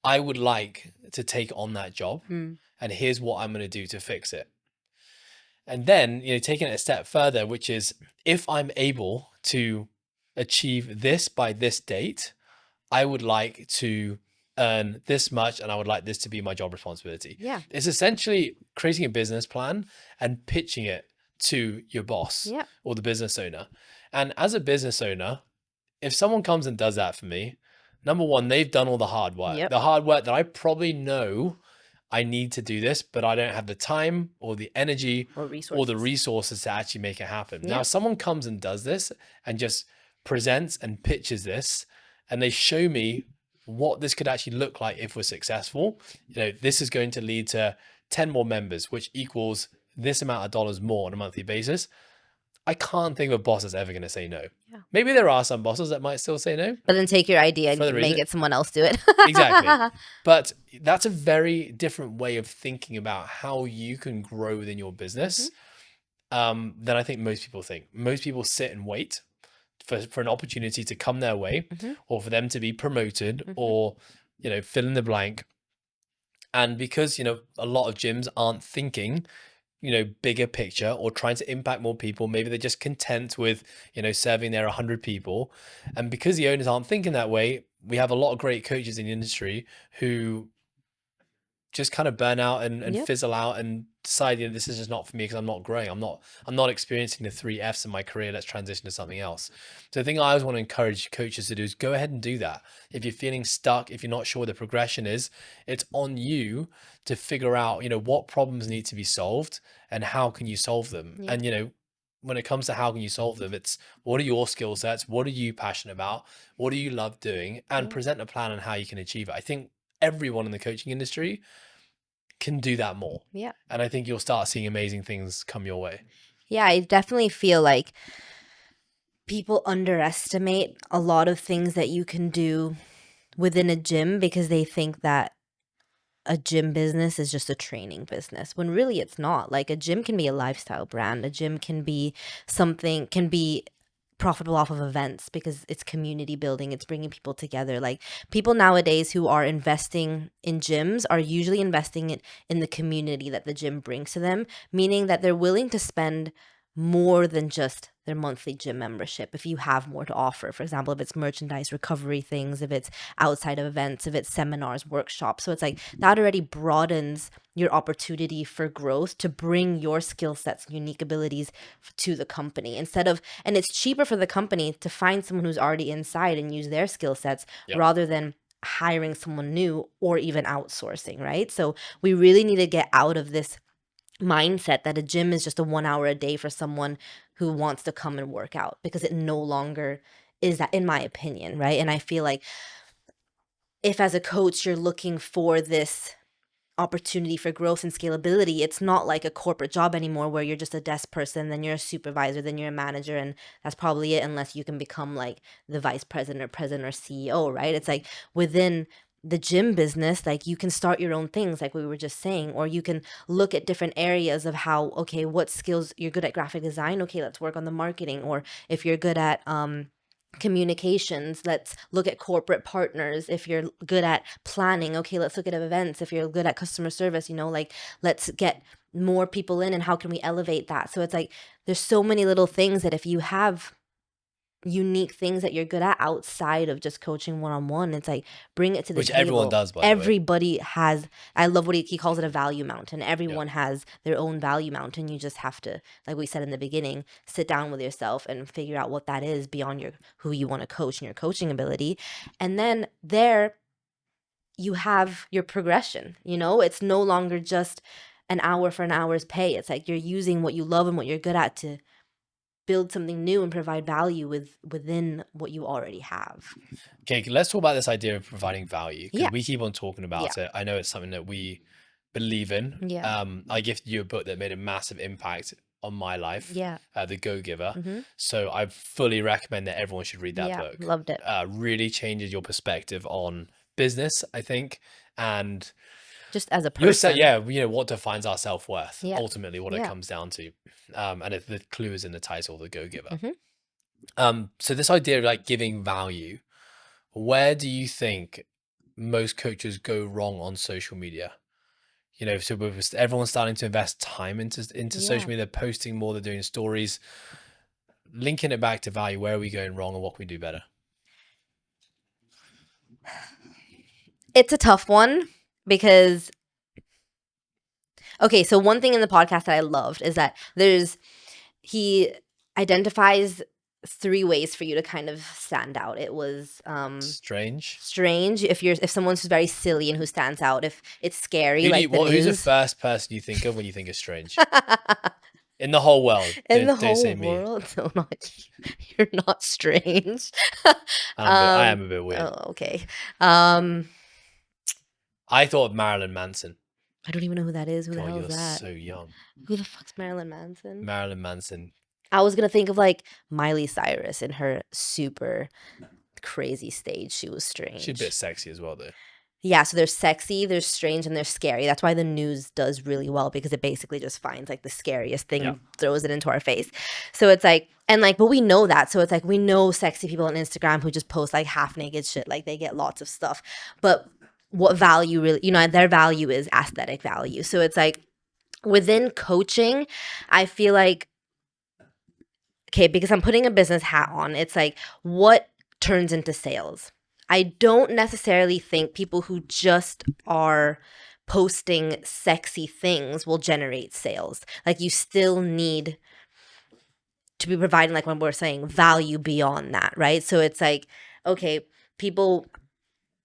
I would like to take on that job. And here's what I'm going to do to fix it. And then, taking it a step further, which is, if I'm able to achieve this by this date, I would like to earn this much, and I would like this to be my job responsibility. Yeah. It's essentially creating a business plan and pitching it to your boss or the business owner. And as a business owner, if someone comes and does that for me, number one, they've done all the hard work. The hard work that I probably know I need to do this, but I don't have the time or the energy or the resources to actually make it happen. Now, if someone comes and does this and just presents and pitches this and they show me what this could actually look like if we're successful. This is going to lead to 10 more members, which equals this amount of dollars more on a monthly basis. I can't think of a boss that's ever going to say no. Yeah. Maybe there are some bosses that might still say no. But then take your idea For the and make reason- it someone else do it. Exactly. But that's a very different way of thinking about how you can grow within your business than I think most people think. Most people sit and wait for an opportunity to come their way, or for them to be promoted, or fill in the blank. And because a lot of gyms aren't thinking bigger picture or trying to impact more people, maybe they're just content with serving their 100 people. And because the owners aren't thinking that way, we have a lot of great coaches in the industry who just kind of burn out and fizzle out and decide this is just not for me because I'm not growing. I'm not experiencing the 3 F's in my career. Let's transition to something else. So the thing I always want to encourage coaches to do is go ahead and do that. If you're feeling stuck, if you're not sure what the progression is, it's on you to figure out what problems need to be solved and how can you solve them. And when it comes to how can you solve them, it's what are your skill sets, what are you passionate about, what do you love doing, and present a plan on how you can achieve it. I think everyone in the coaching industry can do that more. Yeah. And I think you'll start seeing amazing things come your way. Yeah, I definitely feel like people underestimate a lot of things that you can do within a gym because they think that a gym business is just a training business, when really it's not. Like, a gym can be a lifestyle brand. A gym can be profitable off of events because it's community building, it's bringing people together. Like, people nowadays who are investing in gyms are usually investing it in the community that the gym brings to them, meaning that they're willing to spend more than just their monthly gym membership if you have more to offer. For example, if it's merchandise, recovery things, if it's outside of events, if it's seminars, workshops. So it's like that already broadens your opportunity for growth to bring your skill sets, unique abilities to the company and it's cheaper for the company to find someone who's already inside and use their skill sets rather than hiring someone new or even outsourcing, right? So we really need to get out of this mindset that a gym is just a 1 hour a day for someone who wants to come and work out, because it no longer is that, in my opinion, right? And I feel like if as a coach you're looking for this opportunity for growth and scalability, it's not like a corporate job anymore where you're just a desk person, then you're a supervisor, then you're a manager, and that's probably it, unless you can become like the vice president or president or CEO, right? It's like within the gym business, like you can start your own things like we were just saying, or you can look at different areas of how, okay, what skills you're good at. Graphic design, okay, let's work on the marketing. Or if you're good at communications, let's look at corporate partners. If you're good at planning, okay, let's look at events. If you're good at customer service, like let's get more people in and how can we elevate that. So it's like there's so many little things that if you have unique things that you're good at outside of just coaching one-on-one, it's like bring it to the Which table. everyone does, by the way. Everybody has, I love what he calls it, a value mountain. Everyone has their own value mountain. You just have to, like we said in the beginning, sit down with yourself and figure out what that is beyond who you want to coach and your coaching ability. And then there you have your progression. It's no longer just an hour for an hour's pay. It's like you're using what you love and what you're good at to build something new and provide value within what you already have. Okay, let's talk about this idea of providing value, because Yeah. we keep on talking about it. I know it's something that we believe in. Yeah. I gifted you a book that made a massive impact on my life. Yeah. The Go-Giver. Mhm. So I fully recommend that everyone should read that book. Loved it. Really changes your perspective on business, I think, and just as a person. What defines our self-worth, ultimately what it Yeah. comes down to. And the clue is in the title, The Go-Giver. Mhm. So this idea of like giving value, where do you think most coaches go wrong on social media? So with everyone's starting to invest time into social media, they're posting more, they're doing stories, linking it back to value. Where are we going wrong and what can we do better? It's a tough one because, okay, so one thing in the podcast that I loved is that he identifies 3 ways for you to kind of stand out. It was strange, if someone's very silly and who stands out. If it's scary, who's the first person you think of when you think of strange? In the whole world. In the Don't whole say me. world. No, not you're not strange. I am a bit weird. Oh, okay. Um, I thought of Marilyn Manson. I don't even know who that is. Who the God, hell is you're that? so young. Who the fuck's Marilyn Manson? Marilyn Manson. I was gonna think of like Miley Cyrus in her super crazy stage. She was She's a bit strange. sexy as well, though. Yeah, so they're sexy, they're strange, and they're scary. That's why the news does really well, because it basically just finds like the scariest thing Yeah. and throws it into our face. So it's like, and like, but we know that. So it's like, we know sexy people on Instagram who just post like half naked shit. Like they get lots of stuff. But what value really, their value is aesthetic value. So it's like within coaching, I feel like, okay, because I'm putting a business hat on, it's like, what turns into sales? I don't necessarily think people who just are posting sexy things will generate sales. Like you still need to be providing, like when we're saying, value beyond that, right? So it's like, okay, people,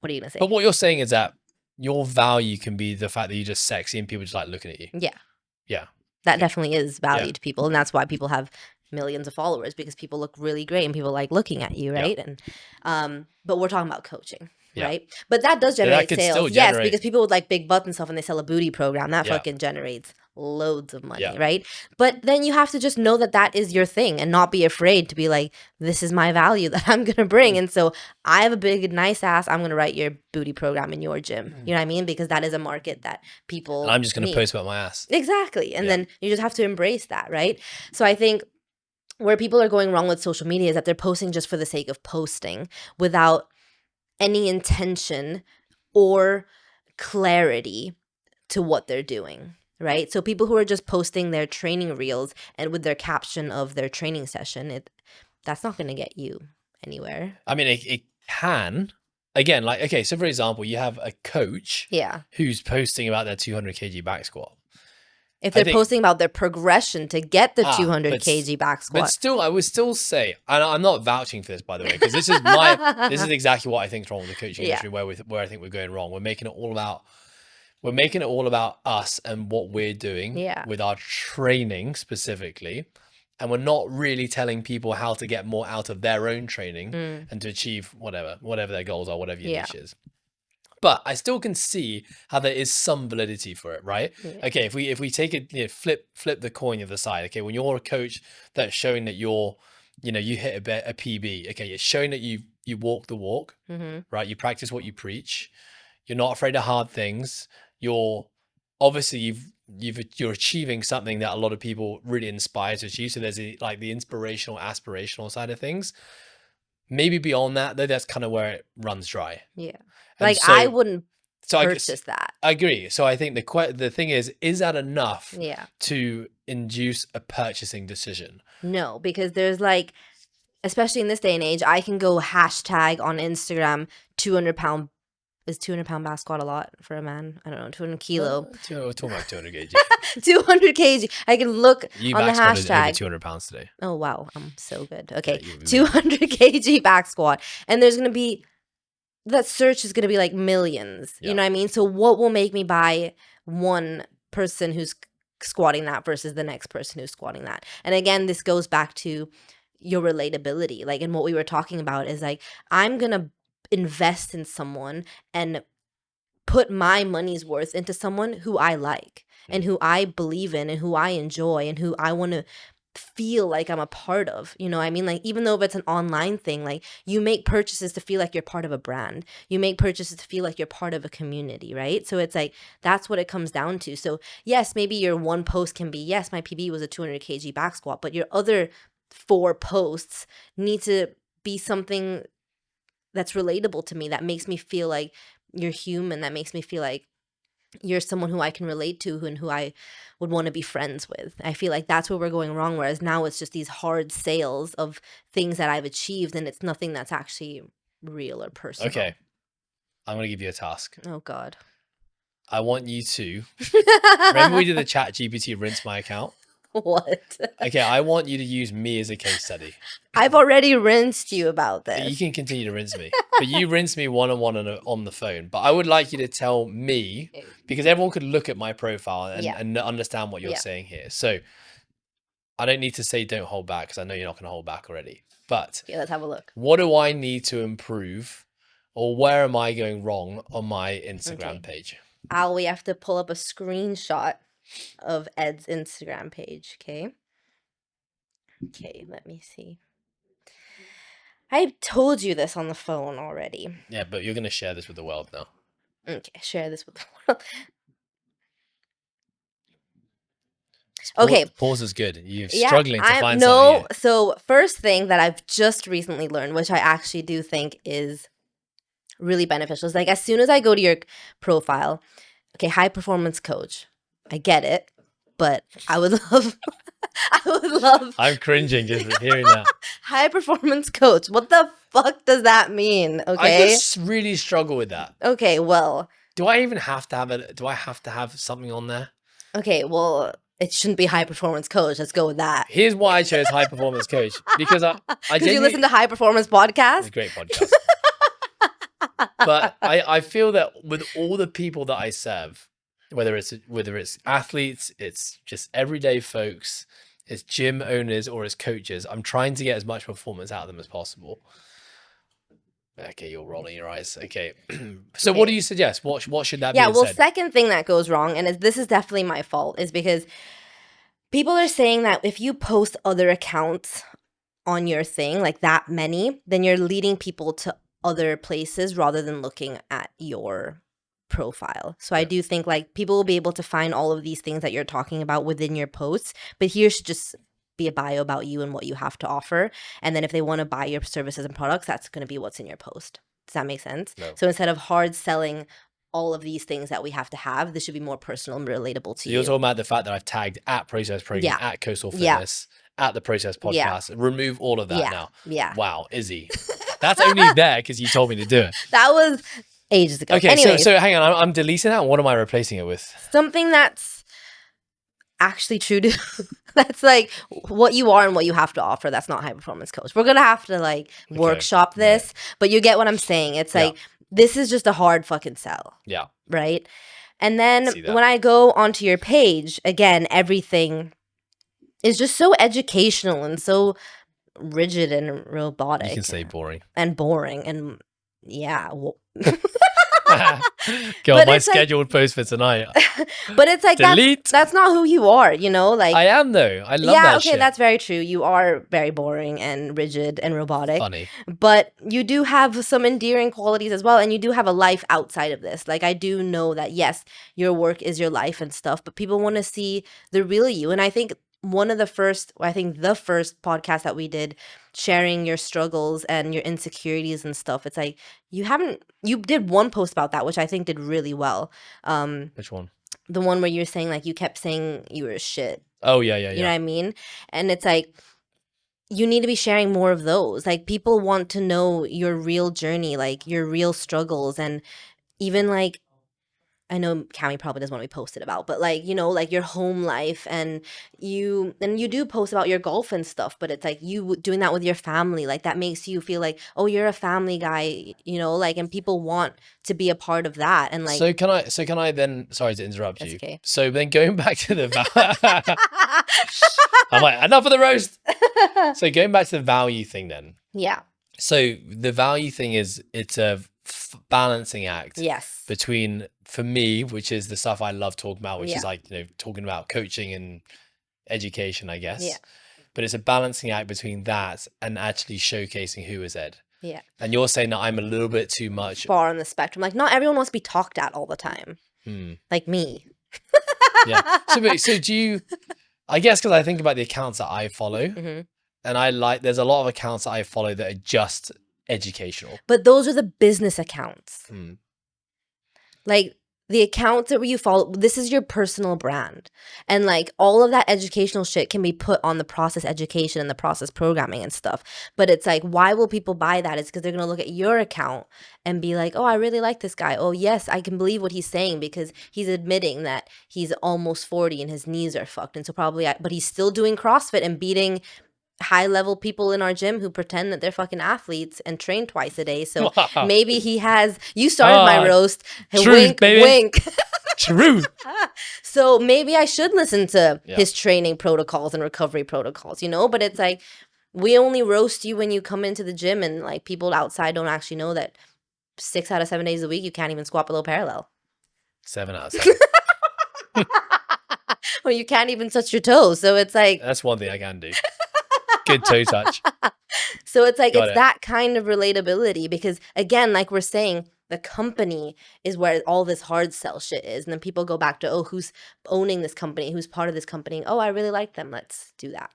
what are you gonna say? But what you're saying is that your value can be the fact that you're just sexy and people just like looking at you. Yeah. Yeah. That Okay. definitely is value Yeah. to people, and that's why people have millions of followers, because people look really great and people like looking at you, Yeah. right? And but we're talking about coaching, Yeah. right? But that does that generate could sales, still yes, generate- because people with like big butts and stuff, and they sell a booty program, that Yeah. fucking generates loads of money, Yeah. right? But then you have to just know that that is your thing and not be afraid to be like, this is my value that I'm gonna bring, and so I have a big nice ass, I'm gonna write your booty program in your gym. You know what I mean? Because that is a market that people And I'm just going to need. post about my ass. Exactly. And Yeah. then you just have to embrace that, right? So I think where people are going wrong with social media is that they're posting just for the sake of posting without any intention or clarity to what they're doing, right? So people who are just posting their training reels and with their caption of their training session, that's not going to get you anywhere. I mean, it can. Again, like, okay, so for example, you have a coach Yeah. who's posting about their 200 kg back squat. If they're posting about their progression to get the 200 kg back squat. But still, I would still say, and I'm not vouching for this, by the way, because this is exactly what I think is wrong with the coaching industry, where I think we're going wrong. We're making it all about us and what we're doing with our training specifically. And we're not really telling people how to get more out of their own training and to achieve whatever their goals are, whatever your niche is. But I still can see how there is some validity for it, right? Yeah. Okay, if we take it, flip the coin of the side. Okay, when you're a coach that's showing that you hit a PB. Okay, it's showing that you walk the walk, right? You practice what you preach. You're not afraid of hard things. You're obviously you're achieving something that a lot of people really inspire to achieve. So there's like the inspirational, aspirational side of things. Maybe beyond that, though, that's kind of where it runs dry. Yeah. Like, so, I wouldn't purchase that. I agree. So I think the thing is that enough Yeah. to induce a purchasing decision? No, because there's like, especially in this day and age, I can go hashtag on Instagram 200-pound. Is 200-pound back squat a lot for a man? I don't know, 200 kilo. We're talking about 200 kg. 200 kg. I can look you on the hashtag. Over 200 pounds today. Oh, wow. I'm so good. Okay. Yeah, 200 kg back squat. And there's going to be, that search is going to be like millions. You know what I mean? So what will make me buy one person who's squatting that versus the next person who's squatting that? And again, this goes back to your relatability. Like, and what we were talking about is like, I'm going to invest in someone and put my money's worth into someone who I like and who I believe in and who I enjoy and who I want to feel like I'm a part of. You know what I mean? Like, even though if it's an online thing, like, you make purchases to feel like you're part of a brand. You make purchases to feel like you're part of a community, right? So it's like, that's what it comes down to. So yes, maybe your one post can be, yes, my PB was a 200 kg back squat, but your other 4 posts need to be something that's relatable to me, that makes me feel like you're human, that makes me feel like you're someone who I can relate to and who I would want to be friends with. I feel like that's where we're going wrong, whereas now it's just these hard sales of things that I've achieved, and it's nothing that's actually real or personal. Okay, I'm going to give you a task. Oh, God. I want you to, remember we did the ChatGPT rinse my account? What? Okay, I want you to use me as a case study. I've already rinsed you about this. You can continue to rinse me, but you rinse me one-on-one on the phone. But I would like you to tell me, because everyone could look at my profile and understand what you're saying here. So I don't need to say don't hold back because I know you're not going to hold back already. But Okay, let's have a look. what do I need to improve, or where am I going wrong on my Instagram Okay. page? We have to pull up a screenshot of Ed's Instagram page. Okay. Okay, let me see. I told you this on the phone already. Yeah, but you're going to share this with the world now. Okay, share this with the world. Okay. Pause is good. You're Yeah, struggling to find no. something here. So first thing that I've just recently learned, which I actually do think is really beneficial, is like as soon as I go to your profile, okay, high performance coach, I get it, but I would love, I would love I'm cringing just hearing that. high performance coach. What the fuck does that mean? I Okay. just really struggle with that. Okay, well, Do I even have to have it? Do I have to have something on there? okay, well, it shouldn't be high performance coach. Let's go with that. Here's why I chose high performance coach, because I Because you listen to high performance podcasts. It's a great podcast. But I feel that with all the people that I serve, whether it's athletes, it's just everyday folks, it's gym owners or as coaches, I'm trying to get as much performance out of them as possible. Okay, you're rolling your eyes. Okay. So what do you suggest? What should that be Yeah, well, instead? second thing that goes wrong, and this is definitely my fault, is because people are saying that if you post other accounts on your thing, like that many, then you're leading people to other places rather than looking at your profile. So I do think like people will be able to find all of these things that you're talking about within your posts, but here should just be a bio about you and what you have to offer. And then if they want to buy your services and products, that's going to be what's in your post. Does that make sense? No. So instead of hard selling all of these things that we have to have, this should be more personal and relatable to you. You're talking about the fact that I've tagged at Process Program, at Coastal Fitness, at the Process Podcast. Remove all of that now. Yeah. Wow, Izzy. That's only there because you told me to do it. That was ages ago. Okay, anyways, so hang on. I'm deleting that. What am I replacing it with? Something that's actually true to that's like what you are and what you have to offer. That's not high performance coach. We're gonna have to like workshop this, but you get what I'm saying. It's like this is just a hard fucking sell. Yeah. Right. And then when I go onto your page, again, everything is just so educational and so rigid and robotic. You can say boring. And boring and yeah. God, my scheduled post for tonight. But it's like delete. That's not who you are, you know? Like I am though. I love that shit. That's very true. You are very boring and rigid and robotic. Funny. But you do have some endearing qualities as well, and you do have a life outside of this. Like I do know that yes, your work is your life and stuff, but people want to see the real you. And I think the first podcast that we did, sharing your struggles and your insecurities and stuff, it's like you did one post about that, which I think did really well. Which one? The one where you're saying like you kept saying you were shit. Oh yeah. You know what I mean? And it's like you need to be sharing more of those. Like people want to know your real journey, like your real struggles, and even like I know Cami probably doesn't want to be posted about, but like, you know, like your home life and you do post about your golf and stuff, but it's like you doing that with your family. Like that makes you feel like, oh, you're a family guy, you know, like, and people want to be a part of that. And like, so can I then, sorry to interrupt you. Okay. So then going back to the, I'm like, enough of the roast. So going back to the value thing then. Yeah. So the value thing is it's a balancing act. Yes. Between, for me, which is the stuff I love talking about, which is like, you know, talking about coaching and education, I guess. Yeah. But it's a balancing act between that and actually showcasing who is Ed. Yeah. And you're saying that I'm a little bit too much far on the spectrum. Like not everyone wants to be talked at all the time. Like me. Yeah. So do you, I guess because I think about the accounts that I follow, and there's a lot of accounts that I follow that are just educational. But those are the business accounts. Like the accounts that you follow, this is your personal brand. And like all of that educational shit can be put on the process education and the process programming and stuff. But it's like, why will people buy that? It's because they're going to look at your account and be like, oh, I really like this guy. Oh, yes, I can believe what he's saying because he's admitting that he's almost 40 and his knees are fucked. And so probably, but he's still doing CrossFit and beating high level people in our gym who pretend that they're fucking athletes and train twice a day. So Wow. maybe he has. You started my roast. Truth, Wink, baby. wink. Truth. So maybe I should listen to Yeah. his training protocols and recovery protocols, you know? But it's like, we only roast you when you come into the gym, and like people outside don't actually know that 6 out of 7 days a week you can't even squat below parallel. 7 out of 7. Or you can't even touch your toes. So it's like, That's one thing I can do. Good toe touch. so it's like, Got it's it. that kind of relatability, because again, like we're saying, the company is where all this hard sell shit is. And then people go back to, oh, who's owning this company? Who's part of this company? Oh, I really like them. Let's do that.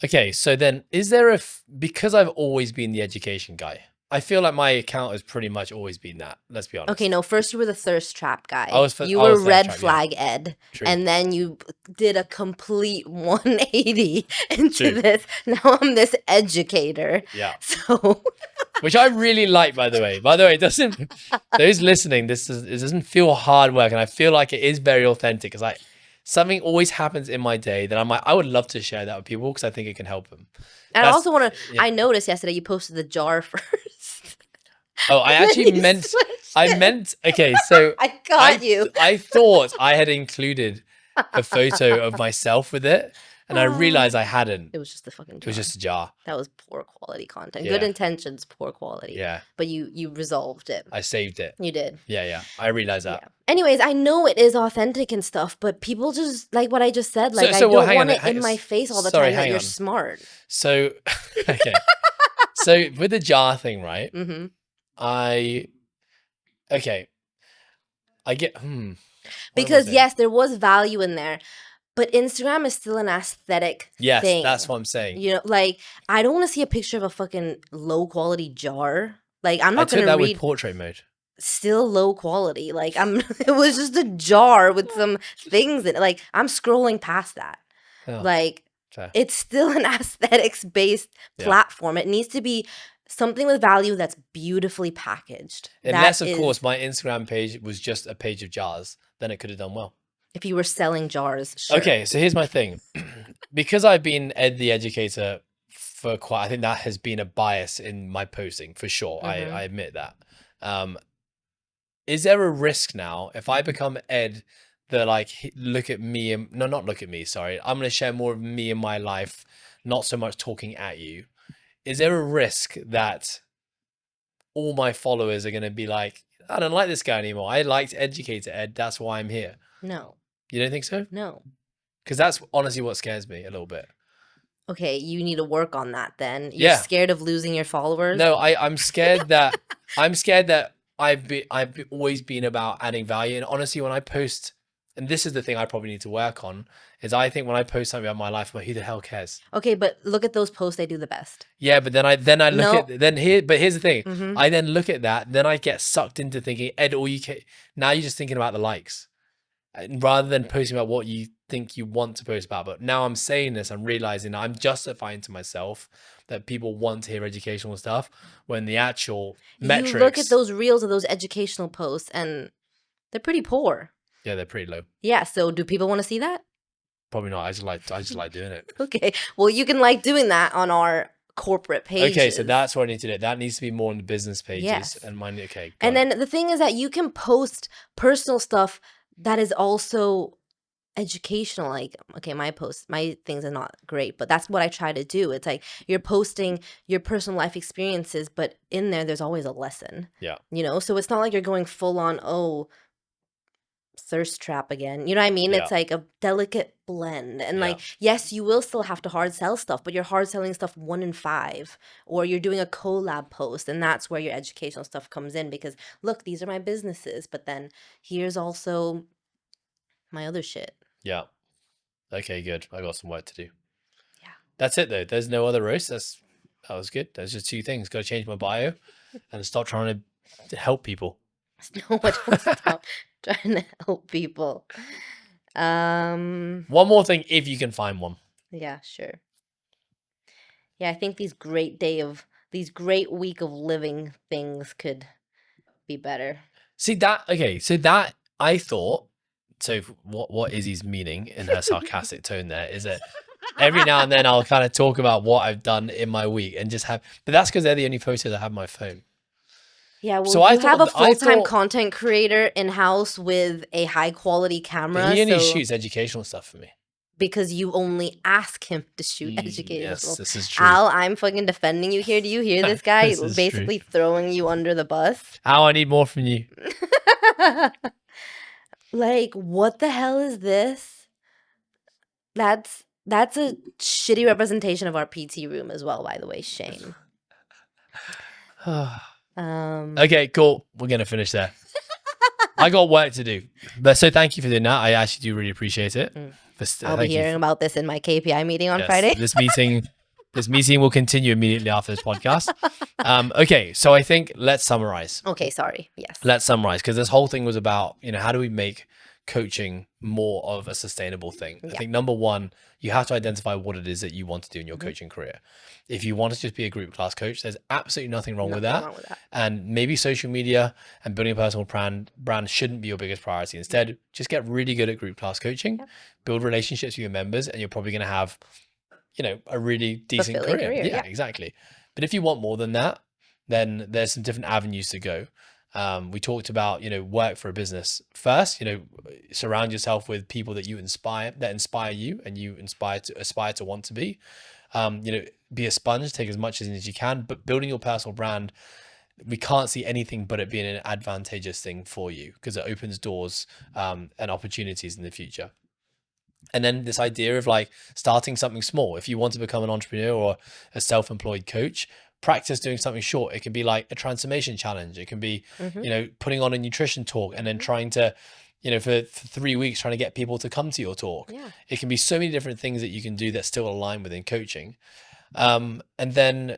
Okay, so then is there because I've always been the education guy, I feel like my account has pretty much always been that. Let's be honest. Okay, no, first you were the thirst trap guy. You I were was thirst red trap, yeah. flag Ed. True. And then you did a complete 180 into True. this. Now I'm this educator. Yeah. So Which I really like, by the way. By the way, it doesn't, those listening, it doesn't feel hard work. And I feel like it is very authentic, because something always happens in my day that I'm like, I would love to share that with people because I think it can help them. And I also want to, yeah. I noticed yesterday you posted the jar first. Oh, I actually meant, okay, so I got you. I thought I had included a photo of myself with it, and I realized I hadn't. It was just a fucking jar. It was just a jar. That was poor quality content. Yeah. Good intentions, poor quality. Yeah. But you resolved it. I saved it. You did. Yeah. I realized that. Yeah. Anyways, I know it is authentic and stuff, but people just, like what I just said, like, I don't want it in my face all the time that you're smart. So, okay. So with the jar thing, right? Mm-hmm. I get, Because yes, there was value in there, but Instagram is still an aesthetic thing. Yes, that's what I'm saying. You know, like, I don't want to see a picture of a fucking low quality jar. Like, I'm not going to read. with portrait mode. Still low quality. Like, it was just a jar with some things in it. Like, I'm scrolling past that. Oh, like, fair. It's still an aesthetics based platform. It needs to be something with value that's beautifully packaged. Unless, of course, my Instagram page was just a page of jars, then it could have done well. If you were selling jars, sure. Okay, so here's my thing. Because I've been Ed the educator for I think that has been a bias in my posting for sure. Mm-hmm. I admit that. Is there a risk now if I become Ed that, like, look at me and not look at me, sorry. I'm going to share more of me in my life, not so much talking at you. Is there a risk that all my followers are going to be like, I don't like this guy anymore. I liked educator Ed. That's why I'm here. No. You don't think so? No. Because that's honestly what scares me a little bit. Okay, you need to work on that then. You're scared of losing your followers? No, I'm scared that I've always been about adding value. And honestly, when I post, and this is the thing I probably need to work on, is I think when I post something about my life, I'm like, who the hell cares? Okay, but look at those posts, they do the best. Yeah, but then I look at here's the thing. Mm-hmm. I then look at that, then I get sucked into thinking, Ed, now you're just thinking about the likes. Rather than posting about what you think you want to post about. But now I'm saying this, I'm realizing I'm justifying to myself that people want to hear educational stuff when the actual metrics. You look at those reels of those educational posts and they're pretty poor. Yeah, they're pretty low. Yeah, so do people want to see that? Probably not. I just like doing it. Okay, well, you can like doing that on our corporate pages. Okay, so that's what I need to do. That needs to be more on the business pages. Yes. And mine. Okay. And then the thing is that you can post personal stuff that is also educational. Like, okay, my things are not great, but that's what I try to do. It's like you're posting your personal life experiences, but in there's always a lesson. Yeah. You know, so it's not like you're going full on, thirst trap again. You know what I mean? Yeah. It's like a delicate blend. And like, Yeah. yes, you will still have to hard sell stuff, but you're hard selling stuff 1 in 5, or you're doing a collab post, and that's where your educational stuff comes in, because look, these are my businesses, but then here's also my other shit. Yeah. Okay, good. I got some work to do. Yeah. That's it though. There's no other roast. That was good. There's just 2 things. Got to change my bio and stop trying to help people. No, I don't stop trying to help people. One more thing, if you can find one. Yeah, sure. Yeah, I think these great week of living things could be better. See that? Okay, so that I thought. So what Izzy's meaning in her sarcastic tone there is that Every now and then I'll kind of talk about what I've done in my week and just have, but that's because they're the only photos I have on my phone. Yeah, well, So I you have a thought, full-time content creator in-house with a high-quality camera, he only so shoots educational stuff for me. because you only ask him to shoot educational Yes, stuff. this is true. Al, I'm fucking defending you here. Do you hear this guy This is basically true. throwing you under the bus? Al, I need more from you. Like, what the hell is this? That's a shitty representation of our PT room as well, by the way. Shame. Okay, cool. We're gonna finish there. I got work to do, but so thank you for doing that. I actually do really appreciate it. I'll be hearing about this in my KPI meeting on Yes, Friday. This meeting will continue immediately after this podcast. Okay, so I think let's summarize. Okay, sorry. Yes. Let's summarize, because this whole thing was about, how do we make coaching more of a sustainable thing? I think number one, you have to identify what it is that you want to do in your coaching career. If you want to just be a group class coach, there's absolutely nothing wrong with that. And maybe social media and building a personal brand shouldn't be your biggest priority. Instead, just get really good at group class coaching, build relationships with your members, and you're probably going to have, a really decent career. Yeah, exactly. But if you want more than that, then there's some different avenues to go. We talked about, work for a business first, surround yourself with people that inspire you and you aspire to want to be, be a sponge, take as much as you can, but building your personal brand, we can't see anything but it being an advantageous thing for you because it opens doors, and opportunities in the future. And then this idea of like starting something small. If you want to become an entrepreneur or a self-employed coach, practice doing something short. It can be like a transformation challenge. It can be, putting on a nutrition talk and then trying to, for 3 weeks, trying to get people to come to your talk. It can be so many different things that you can do that still align within coaching. And then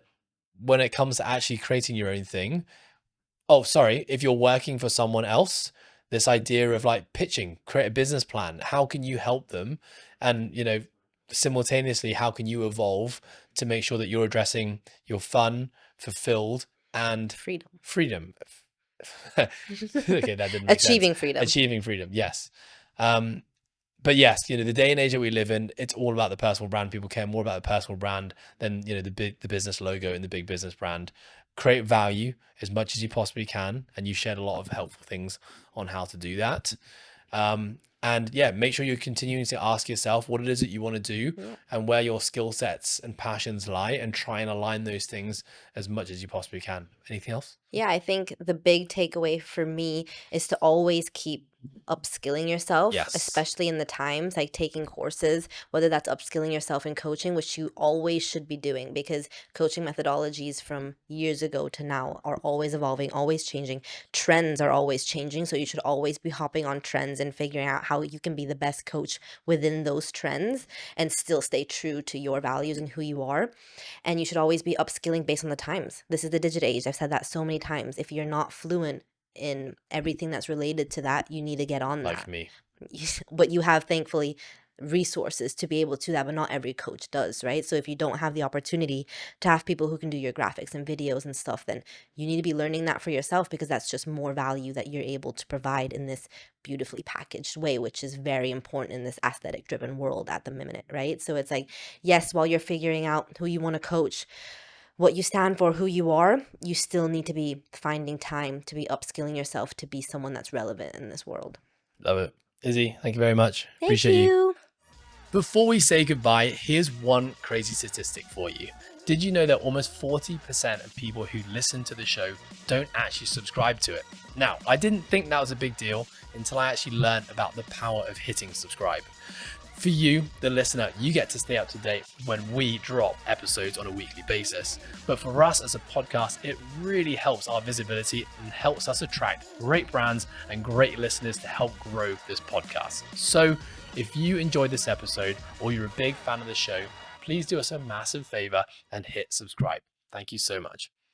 when it comes to actually creating your own thing, if you're working for someone else, this idea of like pitching, create a business plan. How can you help them? And, simultaneously, how can you evolve to make sure that you're addressing your fun, fulfilled, and freedom. Okay, that didn't make Achieving sense. freedom. Achieving freedom, yes. But yes, the day and age that we live in, it's all about the personal brand. People care more about the personal brand than, the business logo and the big business brand. Create value as much as you possibly can. And you shared a lot of helpful things on how to do that. And yeah, make sure you're continuing to ask yourself what it is that you want to do and where your skill sets and passions lie, and try and align those things as much as you possibly can. Anything else? Yeah, I think the big takeaway for me is to always keep upskilling yourself, especially in the times, like taking courses, whether that's upskilling yourself in coaching, which you always should be doing, because coaching methodologies from years ago to now are always evolving, always changing. Trends are always changing. So you should always be hopping on trends and figuring out how you can be the best coach within those trends and still stay true to your values and who you are. And you should always be upskilling based on the times. This is the digital age. I've said that so many times. If you're not fluent in everything that's related to that, you need to get on that. Like me. But you have, thankfully, resources to be able to do that, but not every coach does, right? So if you don't have the opportunity to have people who can do your graphics and videos and stuff, then you need to be learning that for yourself, because that's just more value that you're able to provide in this beautifully packaged way, which is very important in this aesthetic driven world at the minute, right? So it's like, yes, while you're figuring out who you want to coach, what you stand for, who you are, you still need to be finding time to be upskilling yourself to be someone that's relevant in this world. Love it. Izzy, thank you very much. Appreciate you. Before we say goodbye, here's one crazy statistic for you. Did you know that almost 40% of people who listen to the show don't actually subscribe to it? Now, I didn't think that was a big deal until I actually learned about the power of hitting subscribe. For you, the listener, you get to stay up to date when we drop episodes on a weekly basis. But for us as a podcast, it really helps our visibility and helps us attract great brands and great listeners to help grow this podcast. So if you enjoyed this episode or you're a big fan of the show, please do us a massive favor and hit subscribe. Thank you so much.